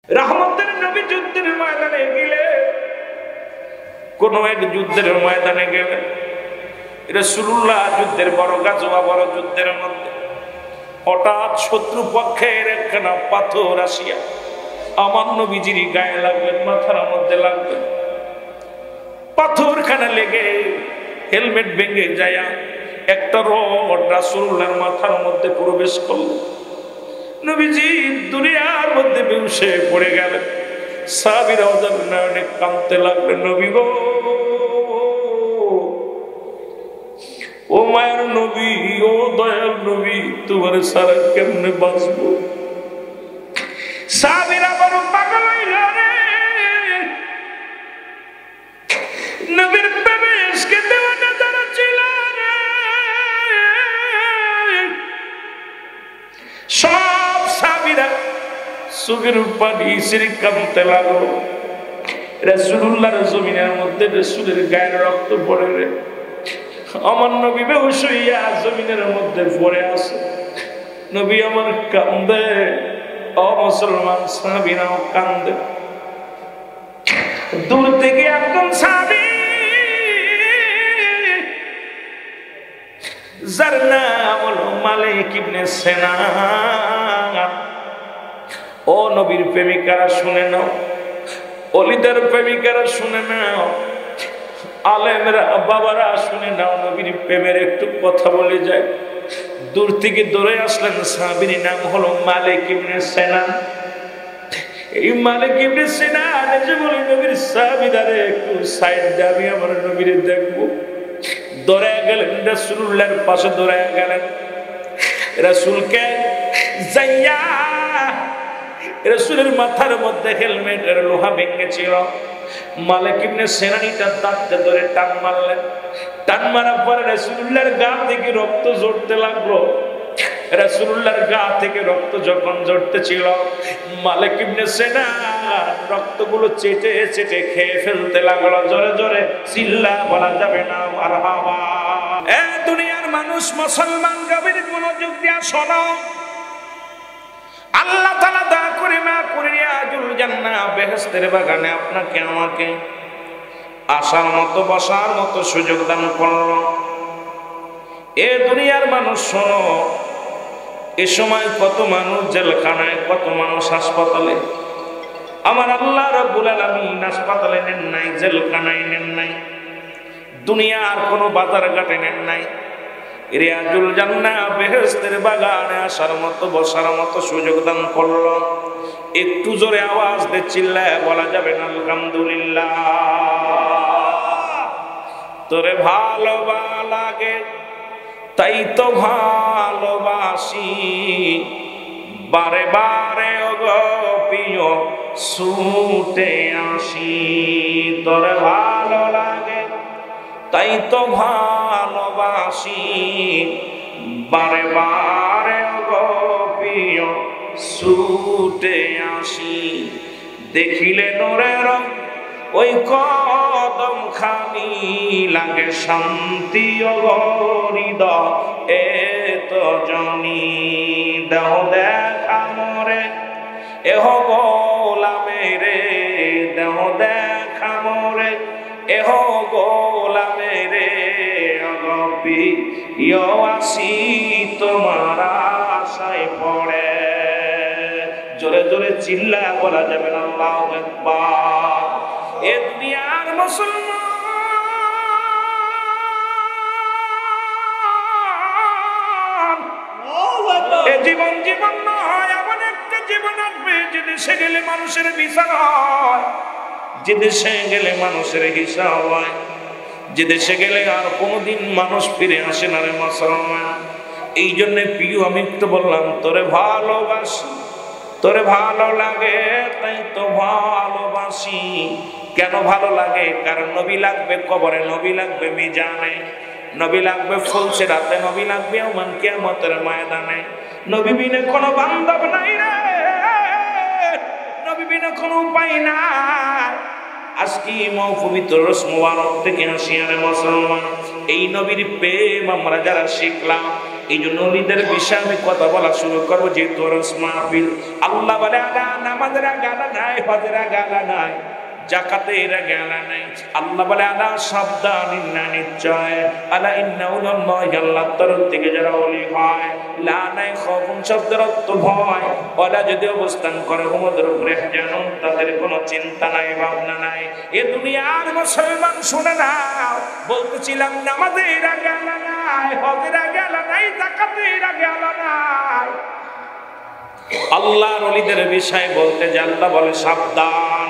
রহমতের নবী যুদ্ধের ময়দানে গেলে, কোন এক যুদ্ধের ময়দানে গেলে, রাসূলুল্লাহ যুদ্ধের বড় গাজওয়া, বড় যুদ্ধের মধ্যে হঠাৎ শত্রু পক্ষের একখানা পাথর আসিয়া আমার নবীজির গায়ে লাগবে, মাথার মধ্যে লাগবে। পাথরখানা লেগে হেলমেট ভেঙে যায়, একটা রড রাসূলুল্লাহর মাথার মধ্যে প্রবেশ করল। নবীজি দুনিয়ার মধ্যে বেহুশ হয়ে পড়ে গেলেন। সাহাবীরা ওদের নয়নে কাঁদতে লাগলেন, নবী গো, ও মায়ের নবী, ও দয়াল নবী, তোমার সারা কেমনে বাঁচবো? সাহাবীরা বড় পাগল হইল রে, নবীর প্রেমে ইশকে দেওয়ানা যারা ছিল রে, সব সাহাবীরা চোখের পানি ছেড়ে কাঁদতে লাগলো। রাসূলুল্লাহর জমিনের মধ্যে রাসূলের গায়ের রক্ত পড়ে রে, আমার নবী বেহুশ হইয়া জমিনের মধ্যে পড়ে আছে। নবী আমার কান্দে, মুসলমান সাহাবীরাও কান্দে। দূর থেকে একজন সাহাবী, যার নাম হলো মালিক ইবনে সিনান। ও নবীর প্রেমিকারা শুনে নাও, অলিদের প্রেমিকারা শুনে নাও, আলেমরা বাবারা শুনে নাও, নবীর প্রেমের একটু কথা বলে যায়। দূর থেকে দৌড়ে আসলেন, সাহাবীর নাম হলো মালিক ইবনে সিনান। এই মালিক ইবনে সিনান যে বলে, নবীর সাহাবীদারে একটু সাইড দে, আমি আমার নবীরে দেখবো। দৌড়ে গেলেন, রাসূলুল্লাহর পাশে দৌড়ে গেলেন। রাসূলকে যাইয়া, রাসূলের মাথার মধ্যে হেলমেটের লোহা ভেঙেছিল, মালিক ইবনে সিনানিটা দাঁতে ধরে টান মারলেন। টান মারার পরে রাসূলুল্লাহর গা থেকে রক্ত ঝরতে লাগলো। রাসূলুল্লাহর গা থেকে রক্ত যখন ঝরতেছিল, মালিক ইবনে সিনান রক্তগুলো চেটে চেটে খেয়ে ফেলতে লাগলো। জোরে জোরে চিল্লা বলা যাবে না মারহাবা। এ দুনিয়ার মানুষ, মুসলমান গভীর মনোযোগ দিয়া শোনো। আল্লাহ তাআলা দয়া করে মা করে রিয়াজুল জান্নাহ বেহেশতের বাগানে আপনাকে আমাকে আসার মতো, বসার মতো সুযোগ দান করল। এ দুনিয়ার মানুষ শোনো, এ সময় কত মানুষ জেলখানায়, কত মানুষ হাসপাতালে। আমার আল্লাহ রাব্বুল আলামিন হাসপাতালে নেন নাই, জেলখানায় নেন নাই, দুনিয়ার কোনো বাজার ঘাটে নেন নাই। রিয়াজুল জান্নাহ বেহেশতের বাগানে আসার মতো, বসার মতো সুযোগ দান করল। একটু জোরে আওয়াজ দিয়ে চিল্লায় বলা যাবে না আলহামদুলিল্লাহ। তোরে ভালো লাগে তাই তো ভালোবাসি, বারে বারে ওগো প্রিয় ছুটে আসি। তোরে ভালো লাগে তাই তো ভালোবাসি, বারে বারে ওগো প্রিয় ছুটে আসি। দেখিলে নূরের ওই কদম খানি, লাগে শান্তি ওগো হৃদয় এ তো জানি। দেহ দেখা মোরে এহ গোলামে রে, দেহ দেখা মোরে এহ গোলামে রে, অগপি আসি তোমার আশায় পড়ে। জোরে জোরে চিল্লা বলা যাবে না আল্লাহু আকবার। এ দুনিয়ার মুসলমান, এ জীবন জীবন নয়, এমন একটা জীবন আসবে যে দেশে গেলে মানুষের বিচার হয়, যে দেশে গেলে মানুষের হিসাব হয়, যে দেশে গেলে আর কোনোদিন মানুষ ফিরে আসে না রে মুসলমান। এই জন্য প্রিয়, আমি তো বললাম তোরে ভালোবাসি, তোরে ভালো লাগে তাই তো ভালোবাসি। কেন ভালো লাগে? কারণ নবী লাগবে কবরে, নবী লাগবে মিজানে, নবী লাগবে ফুলসিরাতে, নবী লাগবে ইয়াউমুল কিয়ামতের ময়দানে। নবী বিনে কোনো বান্ধব নাই রে, নবী বিনে কোনো উপায় নাই। আজকে পবিত্র রোজ মুবারক থেকে আসি আরে মুসলমান, এই নবীর প্রেম আমরা যারা শিখলাম, এই জন্য ওলিদের বিষয়ে আমি কথা বলা শুরু করবো, যেহেতু ওরস মাহফিল। আল্লাহ বলে আলা নামাজের আগে আলা নাই, হজের আগে আলা নাই, জাকাতের আগে আলা নাই। আল্লাহ বলে আলা সাবধান, ইন্না নিশ্চয়, আলা ইন্না উলাল্লাহি, আল্লাহর তরফ থেকে যারা ওলি হয়, লা নাই খাউফুন শব্দের অর্থ ভয়, ওরা যদি অবস্থান করে হুমদের উপরে জানুন, তাদের কোনো চিন্তা নাই, ভাবনা নাই। এ দুনিয়ার মুসলমান শুনে নাও, বলতেছিলাম নামাজের আগে আলা নাই, হজের আগে আলা নাই, জাকাতের আগে আলা নাই। আল্লাহর ওলিদের বিষয় বলতে যে আল্লাহ বলে সাবধান,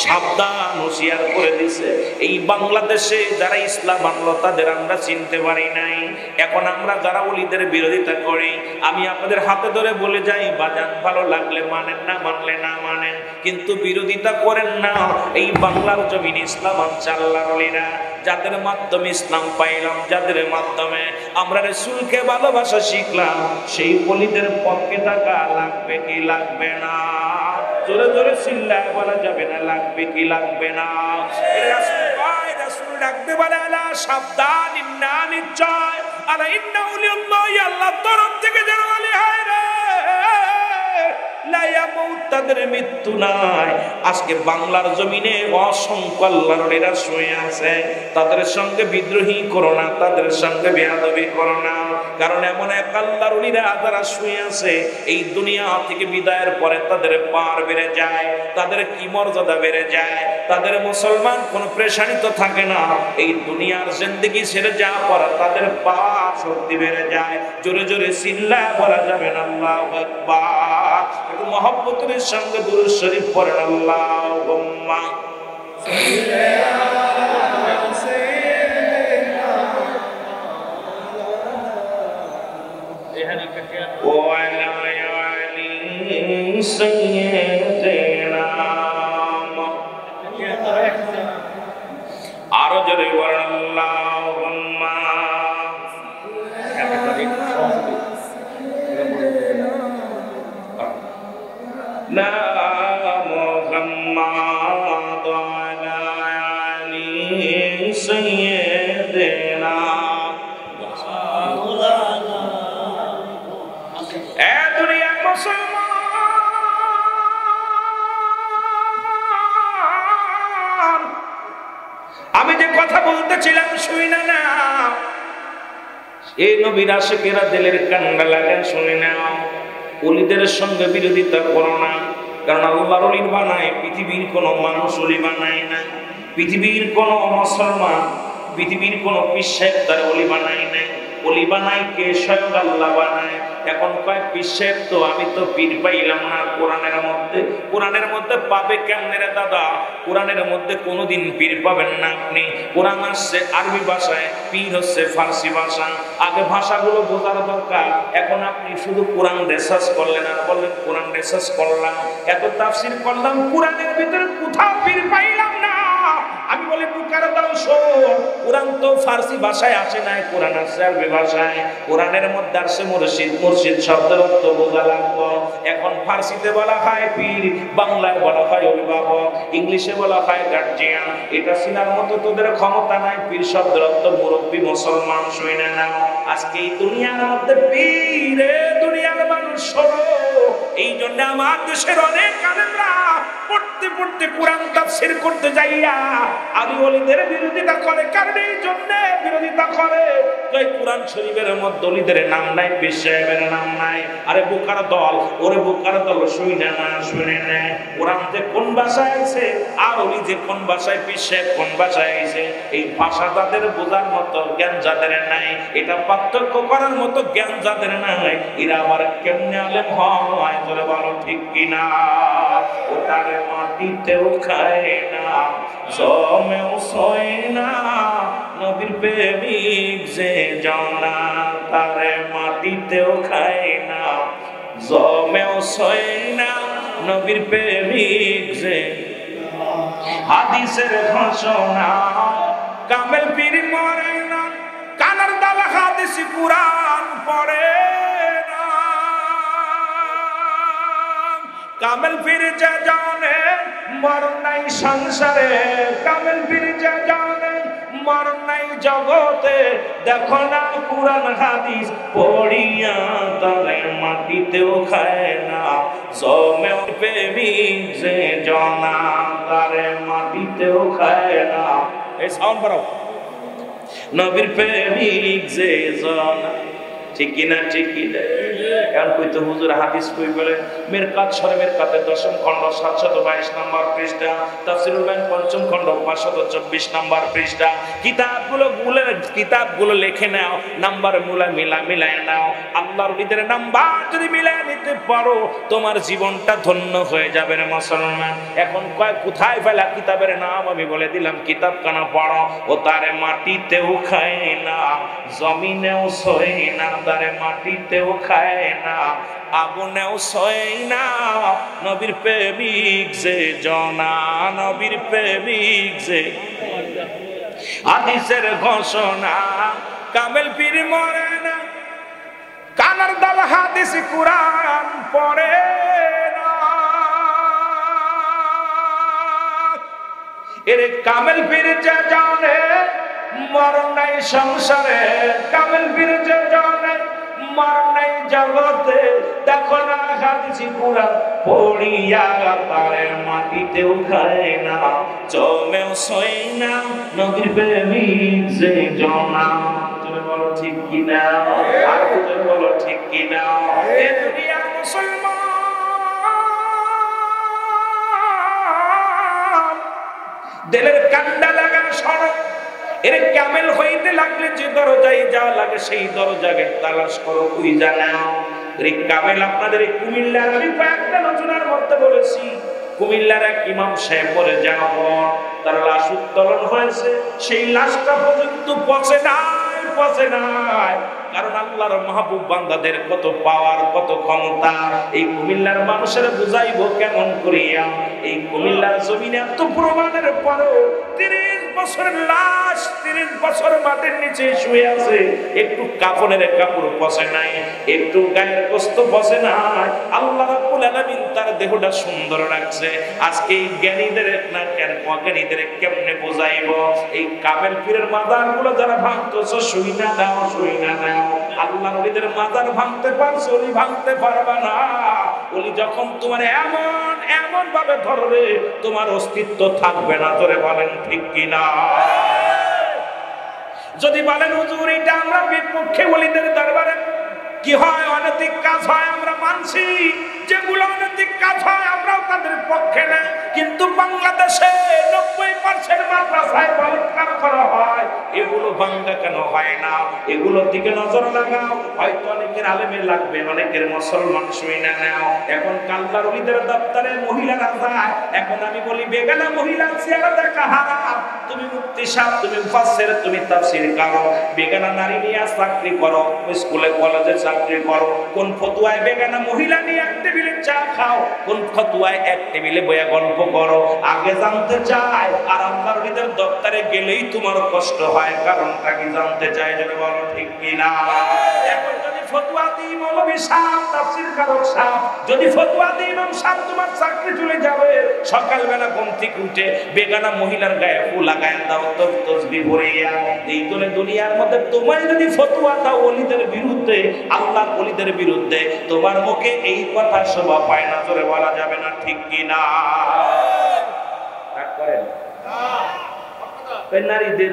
সাবধান, হুঁশিয়ার করে দিছে। এই বাংলাদেশে যারা ইসলাম আনলো তাদের আমরা চিনতে পারি নাই। এখন আমরা যারা ওলিদের বিরোধিতা করি, আমি আপনাদের হাতে ধরে বলে যাই, বাজান ভালো লাগলে মানেন, না মানলে না মানেন, কিন্তু বিরোধিতা করেন না। এই বাংলার জমিনে ইসলাম আনছে আল্লাহর ওলিরা, যাদের মাধ্যমে ইসলাম পাইলাম, যাদের মাধ্যমে আমরা রাসূলকে ভালোবাসা শিখলাম, সেই ওলিদের পক্ষে থাকা লাগবে কি লাগবে না? জোরে জোরে চিল্লায় বলা যাবে না, লাগবে কি লাগবে না? রাসূল ডাকতে বলে আলা সাবধান, ইন্না নিশ্চয়, আলা ইন্না উলিয়াল্লাহি, আল্লাহর তরফ থেকে যারা ওলি হয় রে, লা ইয়ামুত, তাদের মৃত্যু নাই। আজকে বাংলার জমিনে অসংখ্য আল্লাহর ওলিরা শুয়ে আছে, তাদের সঙ্গে বিদ্রোহী করো না, তাদের সঙ্গে বেয়াদবি করো না। কারণ এমন এক আল্লাহর ওলিরা যারা শুয়ে আছে, এই দুনিয়া থেকে বিদায়ের পরে তাদের পার বেড়ে যায়, তাদের কি মর্যাদা বেড়ে যায়, তাদের মুসলমান কোনো প্রেশানিত থাকে না। এই দুনিয়ার জিন্দেগি ছেড়ে যাওয়ার পর তাদের পাওয়ার শক্তি বেড়ে যায়। জোরে জোরে চিল্লায় বলা যাবে না আল্লাহু আকবার। একটু মহব্বতের সঙ্গে দুরূদ শরীফ পড়েন, আল্লাহুম্মা আরো জোরে বলেন আল্লাহুম্মা লা মুহাম্মাদ ওয়ালা আলি সাইয়্যিদিনা মাওলানা। এ দুনিয়ার মুসলমান, আমি যে কথা বলতেছিলাম শুই না না, এই নবীর আশিকেরা দিলের কান্না লাগান শুনে নাও। ওলিদের সঙ্গে বিরোধিতা করো না, কারণ আল্লাহর ওলি বানায়, পৃথিবীর কোনো মানুষ ওলি বানায় না, পৃথিবীর কোনো মুসলমান, পৃথিবীর কোনো পীর সাহেব তার ওলি বানায় না। ওলি বানায় কে? স্বয়ং আল্লাহ বানায়। এখন কয় পীর সাহেব তো আমি তো পীর পাইলাম না কোরআনের মধ্যে। কোরআনের মধ্যে পাবে কেমনে রে দাদা? কোরআনের মধ্যে কোনোদিন পীর পাবেন না আপনি। কোরআন আসছে আরবি ভাষায়, পীর হচ্ছে ফার্সি ভাষা। আগে ভাষাগুলো বোঝার দরকার। এখন আপনি শুধু কোরআন রিসার্চ করলেন আর বললেন কোরআন রিসার্চ করলাম, এত তাফসীর করলাম, কোরআনের ভিতরে কোথাও পীর পাইলাম না। আমি বলি বুকার দাও শোন, কোরআন তো ফার্সি ভাষায় আসে নাই, কোরআন আসছে আরবি ভাষায়। কোরআনের মধ্যে আসছে মুর্শিদ, মুর্শিদ শব্দের অর্থ বোঝা লাগবে। এখন ফার্সিতে বলা হয় পীর, বাংলায় বলা হয় অভিভাবক, ইংলিশে বলা হয় গার্জিয়ান। এটা চিনার মতো তোদের ক্ষমতা নাই। পীর শব্দের অর্থ মুরব্বী, মুসলমান শুনে নাও। আজকে এই দুনিয়ার মধ্যে পীর, দুনিয়ার মানুষ সরো। এই জন্য আমার দেশের অনেক আলেমরা পড়তে পড়তে কোরআন তাফসীর করতে যাইয়া আলী ওলিদের বিরোধিতা করে। কারণ এই জন্য বিরোধিতা করে, ওই কোরআন শরীফের মধ্যে ওলিদের নাম নাই, পীর সাহেবের নাম নাই। আরে বোকার দল, ওরে বোকার দল, শুনে না, শুনে না। কোরআন যে কোন ভাষায় আছে আর ওলি যে কোন ভাষায়, পীর সাহেব কোন ভাষায় আছে, এই ভাষা তাদের বোঝার মতো জ্ঞান যাদের নাই, এটা পার্থক্য করার মতো জ্ঞান যাদের নাই, এরা আবার কেমনে আলেম হয় বলে বলো ঠিক কিনা? ওটারে মাটিতেও খায় না, জমেও সয় না, নবীর প্রেমিক যে জানা, তারে মাটিতেও খায় না, জমেও সয় না, নবীর প্রেমিক যে। হাদিসের ঘোষণা, কামেল পীর মরে না, কানার দালা হাদিস কুরআন পড়ে না। কামেল পীর যে জানে মরণ নাই সংসারে, কামেল পীর যে জানে মরণ নাই জগতে দেখো না কুরআন হাদিস পড়িয়া তারে মাটিতেও খায় না জমে প্রেমিক যে জনা তারে মাটিতেও খায় না এই সাউন্ড বাড়াও নবীর প্রেমিক যে জনা ঠিক কিনা ঠিক কিনা এখন কইতে হুজুর হাদিস কই বলে মিরকাত শরীফের কাতে দশম খণ্ড 722 নম্বর পৃষ্ঠা তাফসীরুল বায়ান পঞ্চম খণ্ড 524 নম্বর পৃষ্ঠা কিতাবগুলো লিখে নাও নাম্বার মিলায় নাও আল্লাহর ওলিদের নাম্বার যদি মিলায় নিতে পারো তোমার জীবনটা ধন্য হয়ে যাবে রে মুসলমান এখন কোথায় ফেলা কিতাবের নাম আমি বলে দিলাম কিতাব কানা পড়ো ও তারে মাটিতেও খায় না জমিনেও সয় না তারে মাটিতেও খায় না আগুনেও সয় না নবীর প্রেমিক যে জনা নবীর প্রেমিক যে হাদিসের ঘোষণা কামেল পীর মরে না কানার দাল হাদিস কুরআন পড়ে না এর কামেল পীর যে জানে মরণ নাই সংসারে কামেল পীর যে জানে মরণ নাই জগতে দেখো না হাদিস কুরআন পড়িয়া তারে মাটিতেও খায় না জমেও সয় না নবীর প্রেমিক যে জনা তুমি বলো ঠিক কিনা আর তুমি বলো ঠিক কিনা এ দুনিয়ার মুসলমান দিলের কান্ডা লাগা সড়ক এর কামেল হইতে লাগলে যে দরজায় যাওয়া লাগে সেই দরজাকে তালাশ করো ওই জানাও এই কামেল আপনাদের এই কুমিল্লার আমি কয়েকটা আলোচনার মধ্যে বলেছি কুমিল্লার এক ইমাম সাহেব পরে যাওয়ার পর তার লাশ উত্তোলন হয়েছে সেই লাশটা পর্যন্ত পচে নাই কারণ আল্লাহর মাহবুব বান্দাদের কত পাওয়ার কত ক্ষমতা এই কুমিল্লার মানুষের বুঝাইবো কেমন করিয়া এই কুমিল্লার জমিনে এত প্রমাণের পরও 30 বছরের লাশ 30 বছর মাটির নিচে শুয়ে আছে একটু কাফনের কাপড় পচে নাই একটু গায়ের গোস্ত পচে নাই আল্লাহ রাব্বুল আলামিন তার দেহটা সুন্দর রাখছে আজকে এই জ্ঞানীদের না কেন অজ্ঞানীদের কেমনে বোঝাইবো এই কামেল পীরের মাজারগুলো যারা ভাঙতেছো শুই না দাও আল্লাহর ওলিদের মাজার ভাঙতে পারছো ওলি ভাঙতে পারবা না ওলি যখন তোমার এমন ভাবে ধরবে তোমার অস্তিত্ব থাকবে না তোরে বলেন ঠিক কিনা যদি বলেন হুজুর এটা আমরা বিপক্ষে ওলিদের দরবারে কি হয় অনৈতিক কাজ হয় আমরা মানছি যেগুলো অনৈতিক কাজ হয় আমরাও তাদের পক্ষে না কিন্তু বাংলাদেশে 90% মাদ্রাসায় বলাৎকার করা হয় এগুলো ভাঙা কেন হয় না এগুলোর দিকে নজর লাগাও হয়তো অনেকের আলেমে লাগবে অনেকের মুসলমান শুই না নাও এখন আল্লাহর ওলিদের দপ্তরে মহিলারা যায় এখন আমি বলি বেগানা মহিলা চেহারা দেখা হারাম তুমি মুফতি সাহেব তুমি মুফাসসির তুমি তাফসীর করো বেগানা নারী নিয়ে চাকরি করো স্কুলে কলেজে চাকরি করো কোন ফতোয়ায় বেগানা মহিলা নিয়ে এক টেবিলে চা খাও কোন ফতোয়ায় এক টেবিলে বইয়া গল্প করো আগে জানতে চাই আর আল্লাহর ওলিদের দপ্তরে গেলেই তোমার কষ্ট হয় কারণটা কি জানতে চাই যদি বলো ঠিক কিনা এখন যদি ফতোয়া দিই মৌলভী সাহেব তাফসীর কারক সাহেব যদি ফতোয়া দিই ইমাম সাহেব তোমার চাকরি চলে যাবে সকালবেলা ঘুম থেকে উঠে বেগানা মহিলার গায়ে ফুল লাগায় দাও তসবিহ পড়িয়া এই দলে দুনিয়ার মধ্যে তোমায় যদি ফতোয়া দাও ওলিদের বিরুদ্ধে আল্লাহর ওলিদের বিরুদ্ধে তোমার মুখে এই কথা শোভা পায় না জোরে বলা যাবে না ঠিক কিনা রাগ করেন না নারীদের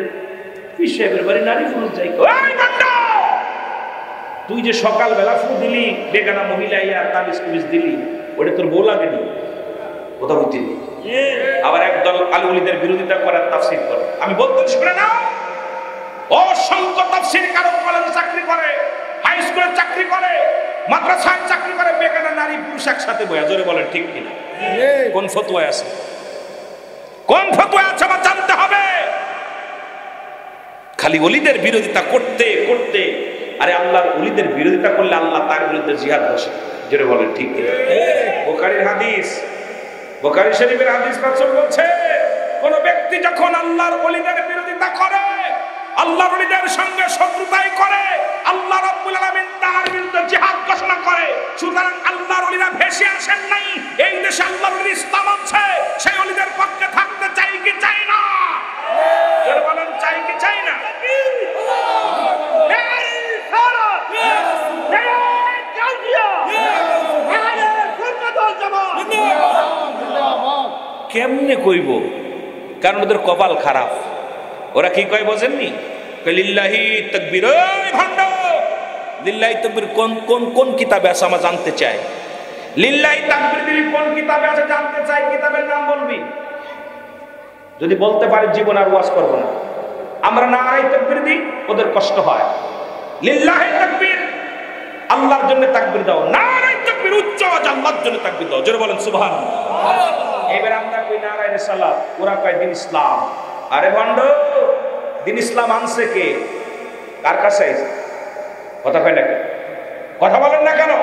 হিসেবের বাড়ি নারী পুরুষ যাই তুই যে সকালবেলা ফু দিলি বেগানা মহিলা ইয়া তাবিজ কুবিজ দিলি ওটা তোর বউ লাগেনি কথা বলতে আবার একদল আলিউলিদের বিরোধিতা করার তাফসীর করে আমি বলতে শুনে না অসংখ্য তাফসীর কারক কলেজে চাকরি করে হাই স্কুলে চাকরি করে মাদ্রাসায় চাকরি করে বেগানা নারী পুরুষ একসাথে বয়া জোরে বলেন ঠিক কিনা কোন ফতোয়ায় আছে কোন ফতোয়ায় আছে বা জানতে হবে খালি ওলিদের বিরোধিতা করতে করতে আরে আল্লাহর ওলিদের বিরোধিতা করলে আল্লাহ তার বিরুদ্ধে জিহাদ বসে জোরে বলেন ঠিক কিনা বুখারীর হাদিস বুখারী শরীফের হাদিস রাসূল বলছে কোন ব্যক্তি যখন আল্লাহর ওলিদের বিরোধিতা করে আল্লাহর ওলিদের সঙ্গে শত্রুতাই করে আল্লাহ রাব্বুল আলামিন তার বিরুদ্ধে জিহাদ ঘোষণা করে সুতরাং আল্লাহর ওলিরা ভেসে আসেন নাই এই দেশে আল্লাহর ওলি ইসলাম আছে সেই ওলিদের পক্ষে থাকতে চাই কি চাই না জোরে বলেন চাই কি চাই না কেমনে কইব, কারণ ওদের কপাল খারাপ। ওরা কি কয় বোঝেননি? লিল্লাহি তাকবীর। ওই ভণ্ড, লিল্লাহি তাকবীর কোন কোন কোন কিতাবে আছে আমরা জানতে চাই। লিল্লাহি তাকবীর দিলি কোন কিতাবে আছে জানতে চাই, কিতাবের নাম বলবি। যদি বলতে পারি জীবন আর ওয়াজ করব না। আমরা নারায়ে তাকবীর দিই, ওদের কষ্ট হয়। লিল্লাহি তাকবীর, আল্লাহর জন্য তাকবীর দাও। নারায়ে তাকবীর, উচ্চ আওয়াজে আল্লাহর জন্য তাকবীর দাও। জোরে বলেন সুবহানাল্লাহ। এবার আমরা কই নারায়ে রিসালাত, ওরা কয় দিন ইসলাম। আরে ভণ্ড, দিন ইসলাম আনছে কে? কার কাছে আইছে? কথা কয় না কেন? কথা বলেন না কেন?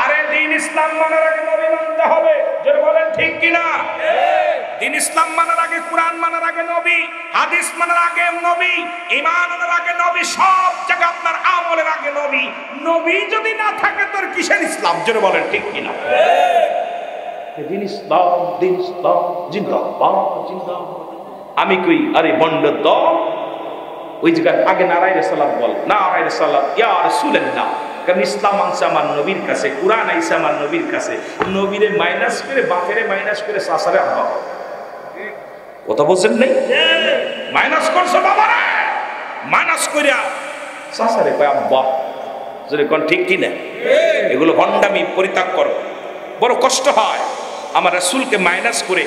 আরে দিন ইসলাম মানার আগে নবী মানতে হবে। জোরে বলেন ঠিক কিনা? দিন ইসলাম মানার আগে, কুরআন মানার আগে নবী, হাদিস মানার আগে নবী, ঈমান আনার আগে নবী, সব জায়গা আপনার আমলের আগে নবী। নবী যদি না থাকে তোর কিসের ইসলাম? জোরে বলেন ঠিক কিনা? দিন ইসলাম, দিন ইসলাম জিন্দাবাদ জিন্দাবাদ। আমি কই আরে বন্ড দল, ওই জায়গায় আগে নারায়ে রিসালাত বল। নারায়ে রিসালাত ইয়া রাসূলুল্লাহ। কারণ ইসলাম আনছে আমার নবীর কাছে, কুরআন আইছে আমার নবীর কাছে। নবীরে মাইনাস করে, বাপেরে মাইনাস করে, সাসারে আব্বা। কথা বলছেন নাই? মাইনাস করছো বাবারে, মাইনাস কইরা সাসারে কয় আব্বা। যদি কোন ঠিক কি না? এগুলো ভণ্ডামি পরিত্যাগ করো। বড় কষ্ট হয় আমার রাসূলকে মাইনাস করে।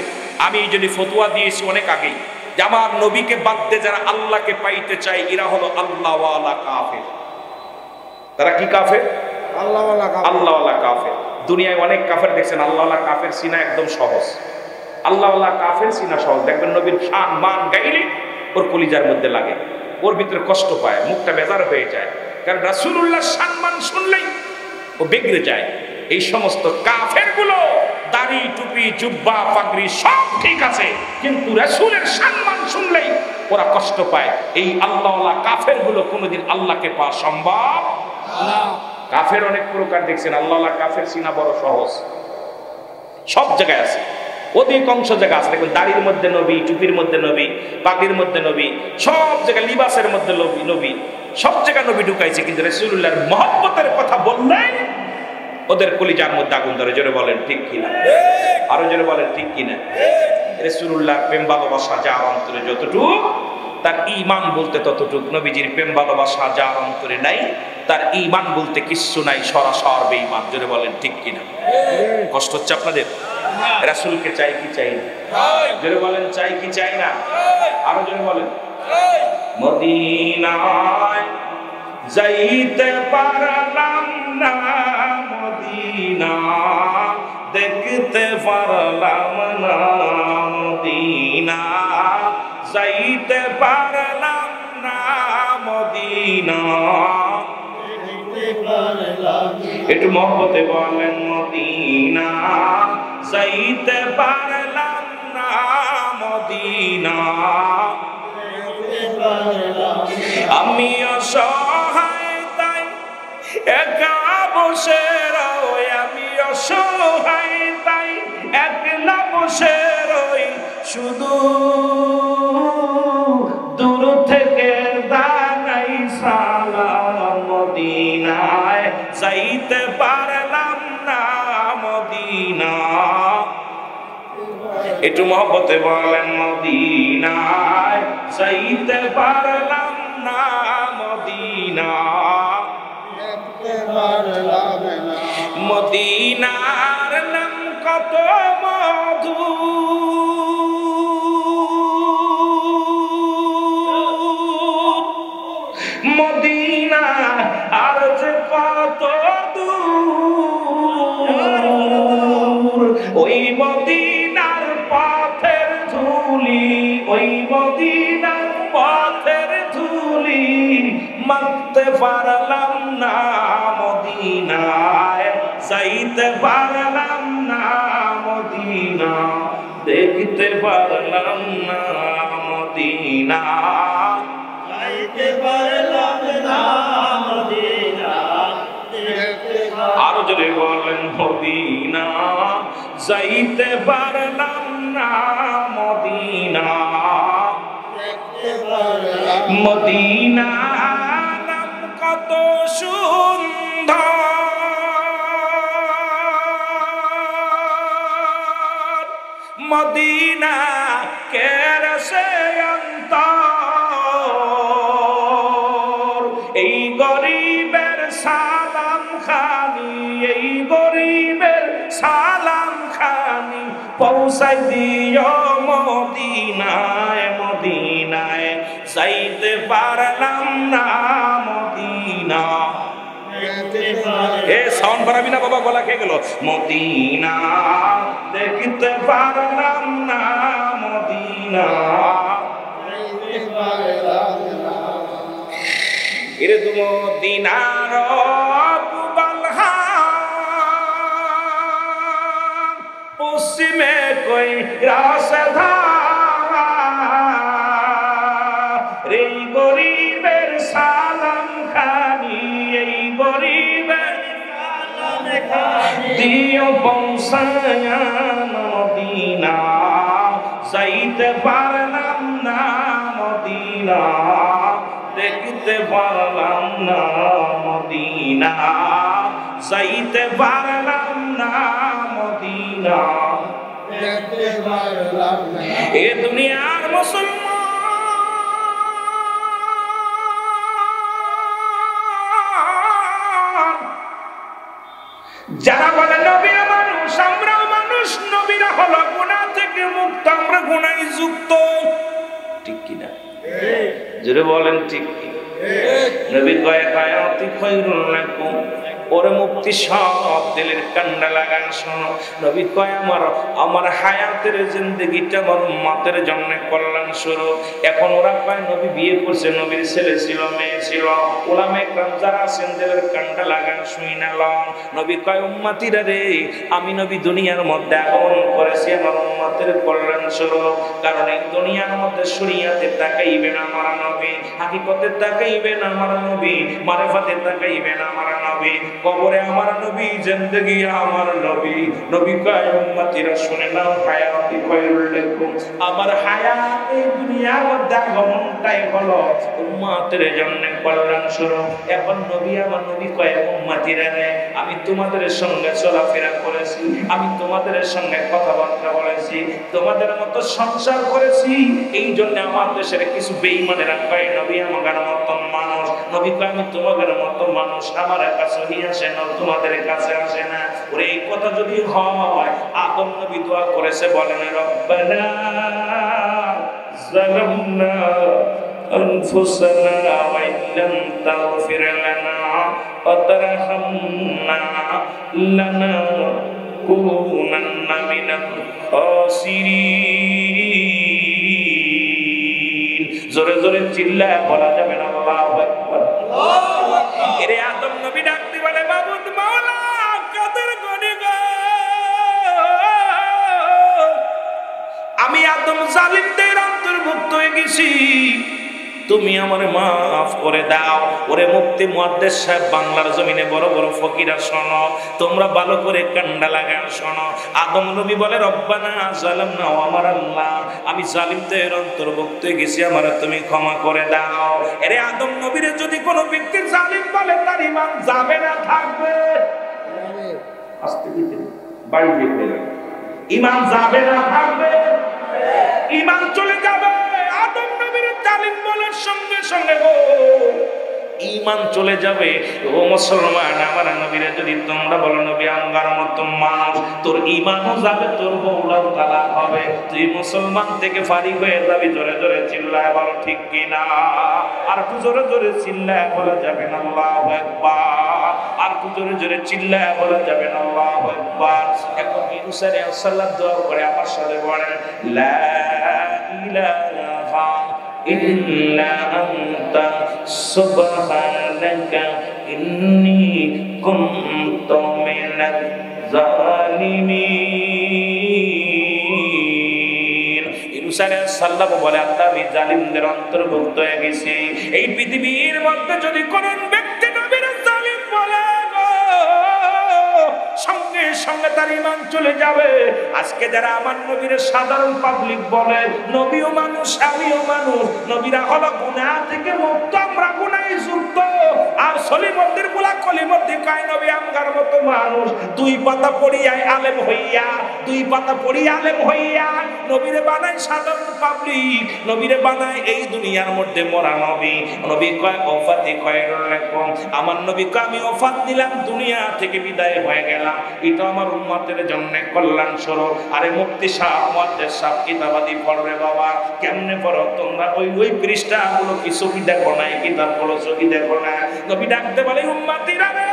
আমি এই জন্য ফতোয়া দিয়েছি অনেক আগেই যে আমার নবীকে বাদ দিয়ে যারা আল্লাহকে পাইতে চায় এরা হলো আল্লাহওয়ালা কাফের। তারা কি কাফের? আল্লাহওয়ালা কাফের। আল্লাহওয়ালা কাফের। দুনিয়ায় অনেক কাফের দেখছেন, আল্লাহওয়ালা কাফের চিনা একদম সহজ। আল্লাহওয়ালা কাফের চিনা সহজ। দেখবেন নবীর শান মান গাইলে ওর কলিজার মধ্যে লাগে, ওর ভিতরে কষ্ট পায়, মুখটা বেজার হয়ে যায়। কারণ রাসূলুল্লাহর শান মান শুনলেই ও বেগড়ে যায়। এই সমস্ত কাফের গুলো দাড়ি টুপি জুব্বা পাগড়ি সব ঠিক আছে, কিন্তু রাসূলের সম্মান শুনলেই ওরা কষ্ট পায়। এই আল্লাহওয়ালা কাফের গুলো কোনোদিন আল্লাহকে পাওয়া সম্ভব না। কাফের অনেক প্রকার দেখছেন, আল্লাহওয়ালা কাফের চিনা বড় সহজ। সব জায়গায় আছে, অধিকাংশ জায়গা আছে। দেখবেন দাড়ির মধ্যে নবী, টুপির মধ্যে নবী, পাগড়ির মধ্যে নবী, সব জায়গায় লিবাসের মধ্যে নবী, সব জায়গায় নবী ঢুকাইছে। কিন্তু রাসূলুল্লাহর মহব্বতের কথা বললেই ওদের কলিজার মধ্যে আগুন ধরে। জোরে বলেন ঠিক কিনা? আরো জোরে বলেন ঠিক কিনা? রাসূলুল্লাহর প্রেম ভালোবাসা যার অন্তরে যতটুকু, তার ঈমান বলতে ততটুকু। নবীজির প্রেম ভালোবাসা যার অন্তরে নাই, তার ঈমান বলতে কিচ্ছু নাই, সরাসর বেঈমান। জোরে বলেন ঠিক কিনা? কষ্ট হচ্ছে আপনাদের? রাসূলকে চাই কি চাই না? জোরে বলেন চাই কি চাই না? আরো জোরে বলেন। মদিনায় যাইতে পারলাম না, মদিনা দেখতে পারলাম না, মদিনা যাইতে পারলাম না, মদিনা একটু মহব্বতে বলেন, মদিনা যাইতে পারলাম না, মদিনা আমি অসহায় তাই একা বসে রই, আমি অসহায় তাই একলা বসে রই, শুধু দূর থেকে দাঁড়াই সালাম, মদিনায় যাইতে পারলাম না, মদিনা একটু মহব্বতে বলেন, মদিনায় যাইতে পারলাম না, মদিনা মদিনার নাম কত মধু, মদিনা আর যে কত দূর, ওই মদিনার পথের ধুলি, ওই মদিনার পথের ধুলি মাখতে পারলাম না, মদিনায় যাইতে পারলাম না, মদিনা দেখতে পারলাম না, মদিনা যাইতে পারলাম না, মদিনা আরো জোরে বলেন, মদিনা যাইতে পারলাম না, মদিনা মদিনা নাম কত সুন্দর, মদিনা কেরসে অন্তর এই গরিবের সালাম খানি এই গরিবের সালাম খানি পৌঁছাই দিও মদিনায় মদিনায় যাইতে পারলাম না মদিনা এ সাউন্ড বাড়াবি না বাবা গলা খেয়ে গেল মদিনা দেখিতে পারলাম না মদিনা এরে তো মদিনার পুবালহা পশ্চিমে কই রাসধা রে গরিবের সালাম খানি এই গরিবের সালাম খানি দিও পৌঁছায়া মদিনা যাইতে পারলাম না মদিনা দেখতে পারলাম না মদিনা যাইতে পারলাম না মদিনা দেখতে পারলাম না এ দুনিয়ার মুসলমান যারা বলে নবী মানুষ আমরাও মানুষ নবীরা হলো গুনাহ থেকে মুক্ত আমরা গুনাহে যুক্ত ঠিক কিনা জোরে বলেন ঠিক নবী কয় কায়াতি খায়রুল লাকুম ওরে মুক্তি সব দিলের কান্ডা লাগান শোনো নবী কয় আমার হায়াতের জিন্দেগিটা আমার উম্মতের জন্য কল্যাণ স্বরূপ এখন ওরা কয় নবী বিয়ে করছে নবীর ছেলে ছিল মেয়ে ছিল ওলামায়ে কেরাম যারা আছেন দিলের কান্ডা লাগান শুই না লন নবী কয় উম্মতিরা রে আমি নবী দুনিয়ার মধ্যে আগমন করেছি আমার উম্মতের কল্যাণ স্বরূপ কারণ এই দুনিয়ার মধ্যে শরীয়তে তাকাইবেন আমার নবী হাকিকতে তাকাইবেন আমার নবী মারিফাতে তাকাইবেন আমার নবী কবরে আমার নবী জিন্দেগি আমার নবী নবী কয় উম্মতিরা শুনে নাও হায়াতি খায়রুল লাকুম আমার হায়াত এই দুনিয়ার মধ্যে আগমনটাই হলো উম্মতের জন্য কল্যাণ স্বরূপ এখন নবী আমার নবী কয় উম্মতিরা রে আমি তোমাদের সঙ্গে চলাফেরা করেছি আমি তোমাদের সঙ্গে কথাবার্তা বলেছি তোমাদের মতো সংসার করেছি এই জন্য আমার দেশের কিছু বেঈমানেরা কয় নবী আমার মতো মানুষ নবী কয় আমি তোমাদের মতো মানুষ আমার কাছে আসে না তোমাদের কাছে আসে না ওরে এই কথা যদি হয় আদম নবী দোয়া করেছে বলেন রব্বানা যালামনা আনফুসানা ওয়া ইল্লাম তাগফির লানা ওয়া তারহামনা লানাকুনান্না মিনাল খাসিরিন জোরে জোরে চিল্লায় বলা যাবে না আল্লাহু আকবার আল্লাহু আকবার এরে আদম নবী ডাক দি বলে মাবুদ মাওলা কাদের গনি গো আমি আদম জালিমদের অন্তর্ভুক্ত হয়ে গেছি তুমি আমারে মাফ করে দাও ওরে মুফতি মুহাদ্দিস সাহেব বাংলার জমিনে বড় বড় ফকিরা শোনো তোমরা ভালো করে কান্ডা লাগাও শোনো আদম নবী বলে রব্বানা যালামনা আমার আল্লাহ আমি জালিমদের অন্তর্ভুক্ত হয়ে গেছি আমারে তুমি ক্ষমা করে দাও আরে আদম নবীর যদি কোনো ব্যক্তি জালিম বলে তার ঈমান যাবে না থাকবে আস্তে দিতে বাড়ি দিতে ঈমান যাবে না থাকবে ঈমান চলে যাবে আদম নবীর জালিম বলার সঙ্গে সঙ্গে গো ঈমান চলে যাবে ও মুসলমান আমার নবীরে যদি তোমরা বলো নবী আঙ্গার মতো মানুষ তোর ঈমানও যাবে তোর বউলাও তালাক হবে তুই মুসলমান থেকে ফারিক হয়ে যাবি জোরে জোরে চিল্লায় বলো ঠিক কিনা আর একটু জোরে জোরে চিল্লায় বলা যাবে না আল্লাহু আকবার আর একটু জোরে জোরে চিল্লায় বলা যাবে না আল্লাহু আকবার এখন ইউনুস আলাইহিস সালাম দোয়া করে আমার সাথে বলেন লা ইলাহা ইল্লা আনতা সুবহানাকা ইন্নী কুনতু মিনাজ জালিমিন ইউনুস আলাইহিস সালাম বলে আমি জালিমদের অন্তর্ভুক্ত হয়ে গেছি এই পৃথিবীর মধ্যে যদি কোন ব্যক্তি নবীর জালিম বলে সঙ্গে সঙ্গে তার ঈমান চলে যাবে। আজকে যারা আমার নবীর সাধারণ পাবলিক বলে নবীও মানুষ আমিও মানুষ, নবীরা হলো গুনাহ থেকে মুক্ত, আমরা গুনাহে যুক্ত। আর সলিমদ্দির গুলা কলিমদ্দি কয় নবী আমগার মতো মানুষ, দুই পাতা পড়িয়ায় আলেম হইয়া, দুই পাতা পড়িয়া আলেম হইয়া নবীরে বানায় সাধারণ পাবলিক, নবীরে বানায় এই দুনিয়ার মধ্যে মরা নবী। নবী কয় ওফাতি খায়রুল লাকুম, আমার নবী কয় আমি ওফাত নিলাম, দুনিয়া থেকে বিদায় হয়ে গেলাম, এটা আমার উম্মতের জন্য কল্যাণ স্বরূপ। আরে মুফতি সাহেব মুহাদ্দিস সাহেব কিতাবাদি পড়বে বাবা, কেমনে পড়ো তোমরা? ওই পৃষ্ঠাগুলো কি চোখে দেখো না? কিতাব পড়ো চোখে দেখো না? নবী ডাকতে বলে উম্মতিরা রে,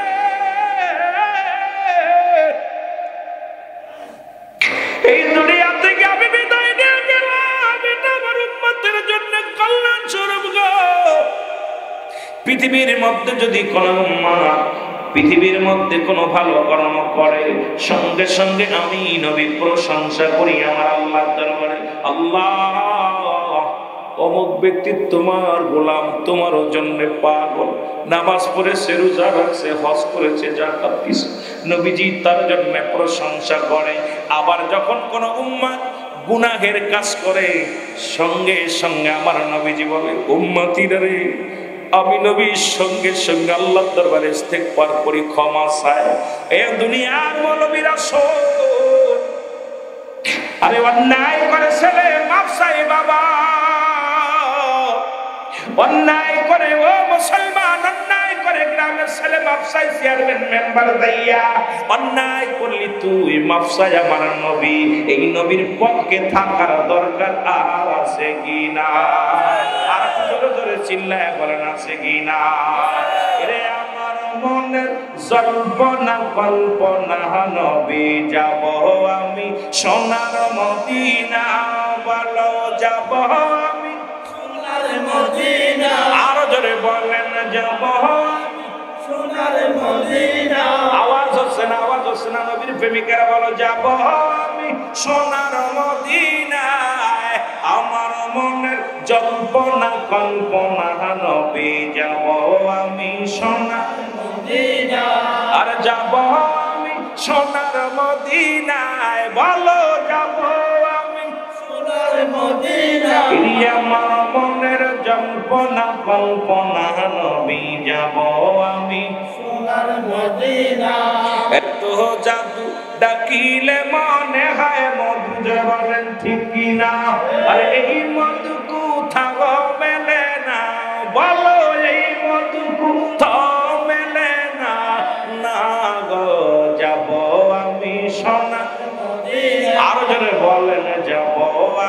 এই দুনিয়া থেকে আমি বিদায় নিয়ে গেলাম, এটা আমার উম্মতের জন্য কল্যাণ স্বরূপ গো। পৃথিবীর মধ্যে যদি কোনো উম্মত পৃথিবীর মধ্যে কোনো ভালো কর্ম করে, সঙ্গে সঙ্গে আমি নবী প্রশংসা করি আমার আল্লাহর দরবারে, আল্লাহ অমুক ব্যক্তি তোমার গোলাম, তোমার জন্য পাগল, নামাজ পড়েছে, রোজা রাখছে, হজ করেছে, যাকাত দিয়েছে, নবীজি তার জন্য প্রশংসা করে। আবার যখন কোনো উম্মত গুনাহের কাজ করে, সঙ্গে সঙ্গে আমার নবীজি বলে উম্মতিরা রে, আমি নবীর সঙ্গে সঙ্গে আল্লাহর দরবারে ইস্তেগফার করি, ক্ষমা চাই। এ দুনিয়ার মৌলবীরা শোন, আরে অন্যায় করে ছেলে মাফ চাই বাবা, অন্যায় করে ও মুসলমান, অন্যায় করে গ্রামের ছেলে মাফ চাই, চেয়ারম্যান মেম্বার দাইয়া অন্যায় করলি তুই মাফ চাই আমার নবী। এই নবীর পক্ষে থাকার দরকার আর আছে কি না? আর জোরে জোরে চিল্লায় বলেন আছে কি না? রে আমার মনের জল্পনা কল্পনা, নবী যাব আমি সোনার মদিনা, বলো যাব আমি সোনার মদিনা, আরো জোরে বলেন যাব আমি সোনার মদিনা। আওয়াজ হচ্ছে না, আওয়াজ হচ্ছে না? নবীর প্রেমিকেরা বলো যাব আমি সোনার মদিনায়, আমার মনের জল্পনা কল্পনা, নবী যাব আমি সোনার মদিনা, আর যাব আমি সোনার মদিনায়, বলো যাব আমি সোনার মদিনা। আমার মনের জল্পনা কল্পনা, নবী যাব আমি সোনার মদিনা। এত জাদু ডাকিলে মনে হয় মধু, বলেন ঠিক কিনা? আর এই মধু কোথাও মেলে না, বলো এই মধু কোথাও মেলে না, না গো যাব আমি সোনার মদিনা, আরো জোরে বলেন যাব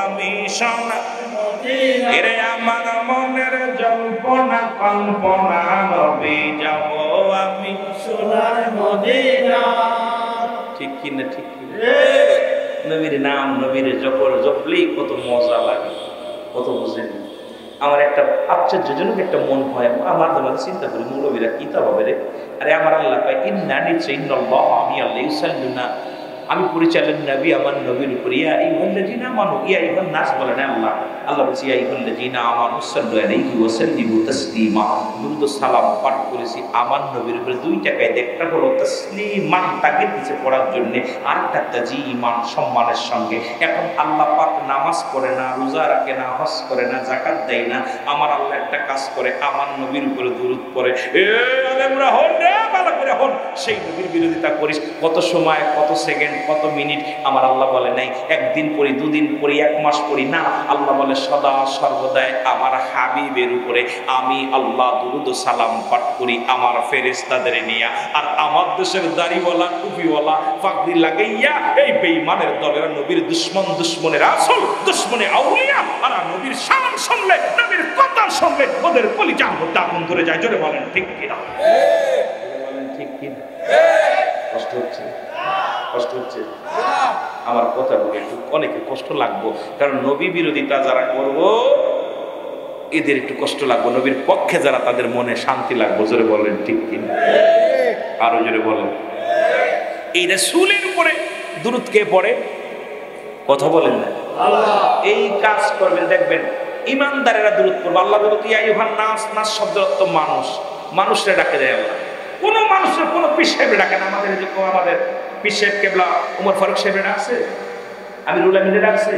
আমি সোনার মদিনা। এরে আমার মনের জল্পনা কল্পনা, নবী যাব আমি সোনার মদিনা। ঠিক কিনা? ঠিক কিনা? নবীর নাম নবীর জপলেই কত মজা লাগে, কত বুঝেন। আমার একটা আশ্চর্যজনক একটা মন হয়, আমার তোমাদের চিন্তা করি মৌলবীরা কি তা হবে রে। আরে আমার আল্লাহ কয় ইন্না নিশ্চয় ইন্নাল্লাহ, আমি আল্লাহ ইউসাল্লিনা, আমি পরিচালন নবী আমার নবীর উপর, ইয়া আইয়ুহাল্লাযীনা আমানু, ইয়া আইয়ুহান নাস বলে না আল্লাহ। আল্লাহ বলছে ইয়া আইয়ুহাল্লাযীনা আমানু সাল্লু আলাইহি ওয়া সাল্লিমু তাসলিমা, দুরূদ ও সালাম পাঠ করেছি আমার নবীর উপরে। দুই টাকায় একটা হলো তাসলিমান, তাকে নিচে পড়ার জন্য, আরেকটা তাজিমান, সম্মানের সঙ্গে। এখন আল্লাহ পাক নামাজ পড়ে না, রোজা রাখে না, হজ করে না, যাকাত দেয় না, আমার আল্লাহ একটা কাজ করে, আমার নবীর উপরে দুরূদ পড়ে। এ আলেমরা হন রে, ভালো করে হন, সেই নবীর বিরোধিতা করিস, কত সময়, কত সেকেন্ড, কত মিনিট আমার আল্লাহ বলে নাই একদিন পড়ি, দুদিন পড়ি, এক মাস পড়ি না। আল্লাহ বলে সদা সর্বদাই আমার হাবিবের উপরে আমি আল্লাহ দুরূদ ও সালাম পাঠ করি আমার ফেরেশতাদের নিয়ে। আর আমার দেশের দাড়িওয়ালা, টুপিওয়ালা, পাগড়ি লাগাইয়া এই বেঈমানের দলের নবীর দুশমন, দুশমনের আসল, দুশমনে আউলিয়া, আর নবীর শান শুনলে, নবীর কথা শুনলে ওদের কলিজা মধ্যে আগুন ধরে যায়। জোরে বলেন ঠিক কিনা? বলেন ঠিক কিনা? কষ্ট হচ্ছে? কষ্ট হচ্ছে? আমার কথা বলে একটু অনেকে কষ্ট লাগবো, কারণ নবী বিরোধিতা যারা করবো এদের একটু কষ্ট লাগবো, নবীর পক্ষে যারা তাদের মনে শান্তি লাগবো। জোরে বলেন ঠিক কিনা? আরো জোরে বলেন। এই রাসূলের উপরে দুরূদ কে পড়ে? কথা বলেন না? আল্লাহ। এই কাজ করবেন, দেখবেন ইমানদারেরা দুরূদ পড়বে। আল্লাহ বলে ইয়া আইয়ুহান নাস, নাস শব্দের অর্থ মানুষ, মানুষরা ডাকে দেয় আল্লাহ। কোন মানুষের কোন পীর সাহেব ডাকে না। আমাদের পীর সাহেব কেবলা উমর ফারুক সাহেবের ডাকছে, আমিরুল আমিনের ডাকছে।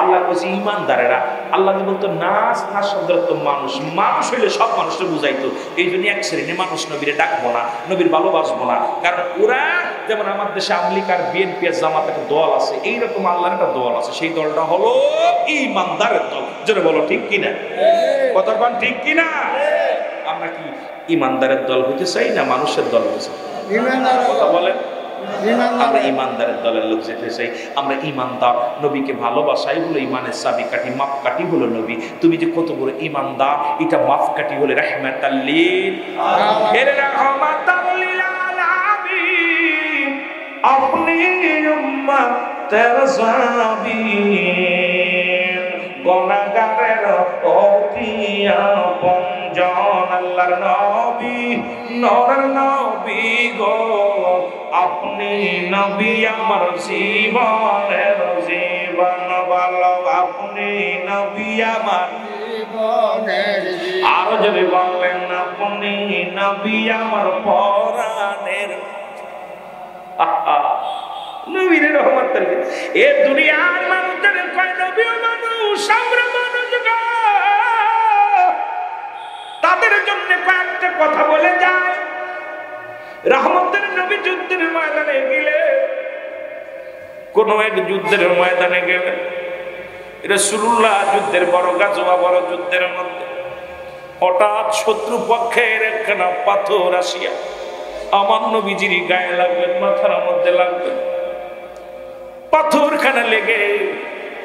আল্লাহ কইছে ইমানদারেরা। আল্লাহ বলতো নাস, নাস শব্দের তো মানুষ, মানুষ হইলে সব মানুষকে বুঝাইতো। এই জন্য এক শ্রেণীর মানুষ নবীরে ডাকবো না, নবীর ভালোবাসবো না, কারণ ওরা যেমন আমার দেশে আমলিক আর বিএনপি আর জামাত একটা দল আছে, এইরকম আল্লাহর একটা দল আছে, সেই দলটা হলো ইমানদারের দল। যেটা বলো ঠিক কিনা, কতক্ষণ ঠিক কিনা? আমরা কি ইমানদারের দল হইতে চাই না মানুষের দল হইতে চাই? কথা বলেন। আমরা ইমানদারের দলের লোক যেতে চাই। আমরা ইমানদার, নবীকে ভালোবাসাই হলো ইমানের চাবিকাঠি, মাপকাঠি হলো নবী। তুমি যে কত বড় ইমানদার, এটা মাপকাঠি হলো রাহমাতাল লিল আলামিন। আপনি উম্মতের সাবির, গুনাহগারের অতি আপনজন, আল্লাহর নবী, নূরের নবী গো। আপনি নবী আমার জীবনের জীবন, ভালো আপনি নবী আমার জীবনের। আর যদি বলেন আপনি নবী আমার পরাণের, নবীর রহমত। এ দুনিয়ার মানুষদের কয় নবী মানুষ, আমরা মানুষ গো। তাদের জন্য কয়েকটা কথা বলে যায়। রহমতের নবী যুদ্ধের ময়দানে গেলে, কোন এক যুদ্ধের ময়দানে গেলে, রাসূলুল্লাহ যুদ্ধের বড় গাজওয়া, বড় যুদ্ধের মধ্যে হঠাৎ শত্রু পক্ষের একখানা পাথর আসিয়া আমার নবীজির গায়ে লাগবে, মাথার মধ্যে লাগবে। পাথরখানা লেগে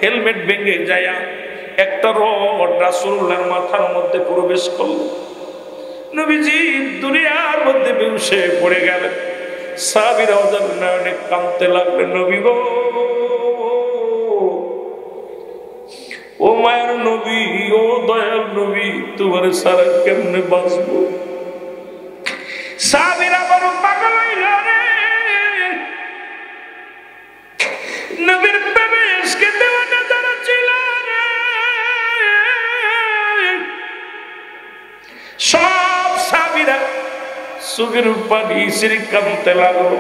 হেলমেট ভেঙে যায়, একটা রড রাসূলুল্লাহর মাথার মধ্যে প্রবেশ করলো। নবীজি দুনিয়ার মধ্যে বেহুশ হয়ে পড়ে গেলেন। সাহাবীরা ওদের নয়নে কাঁদতে লাগলেন, নবী গো, ও মায়ের নবী, ও দয়াল নবী, তোমার সারা কেমনে বাঁচবো? সাহাবীরা বড় পাগল হইল রে, নবীর প্রেমে ইশকে দেওয়ানা যারা ছিল রে, সব সাহাবীরা চোখের পানি ছেড়ে কাঁদতে লাগলো।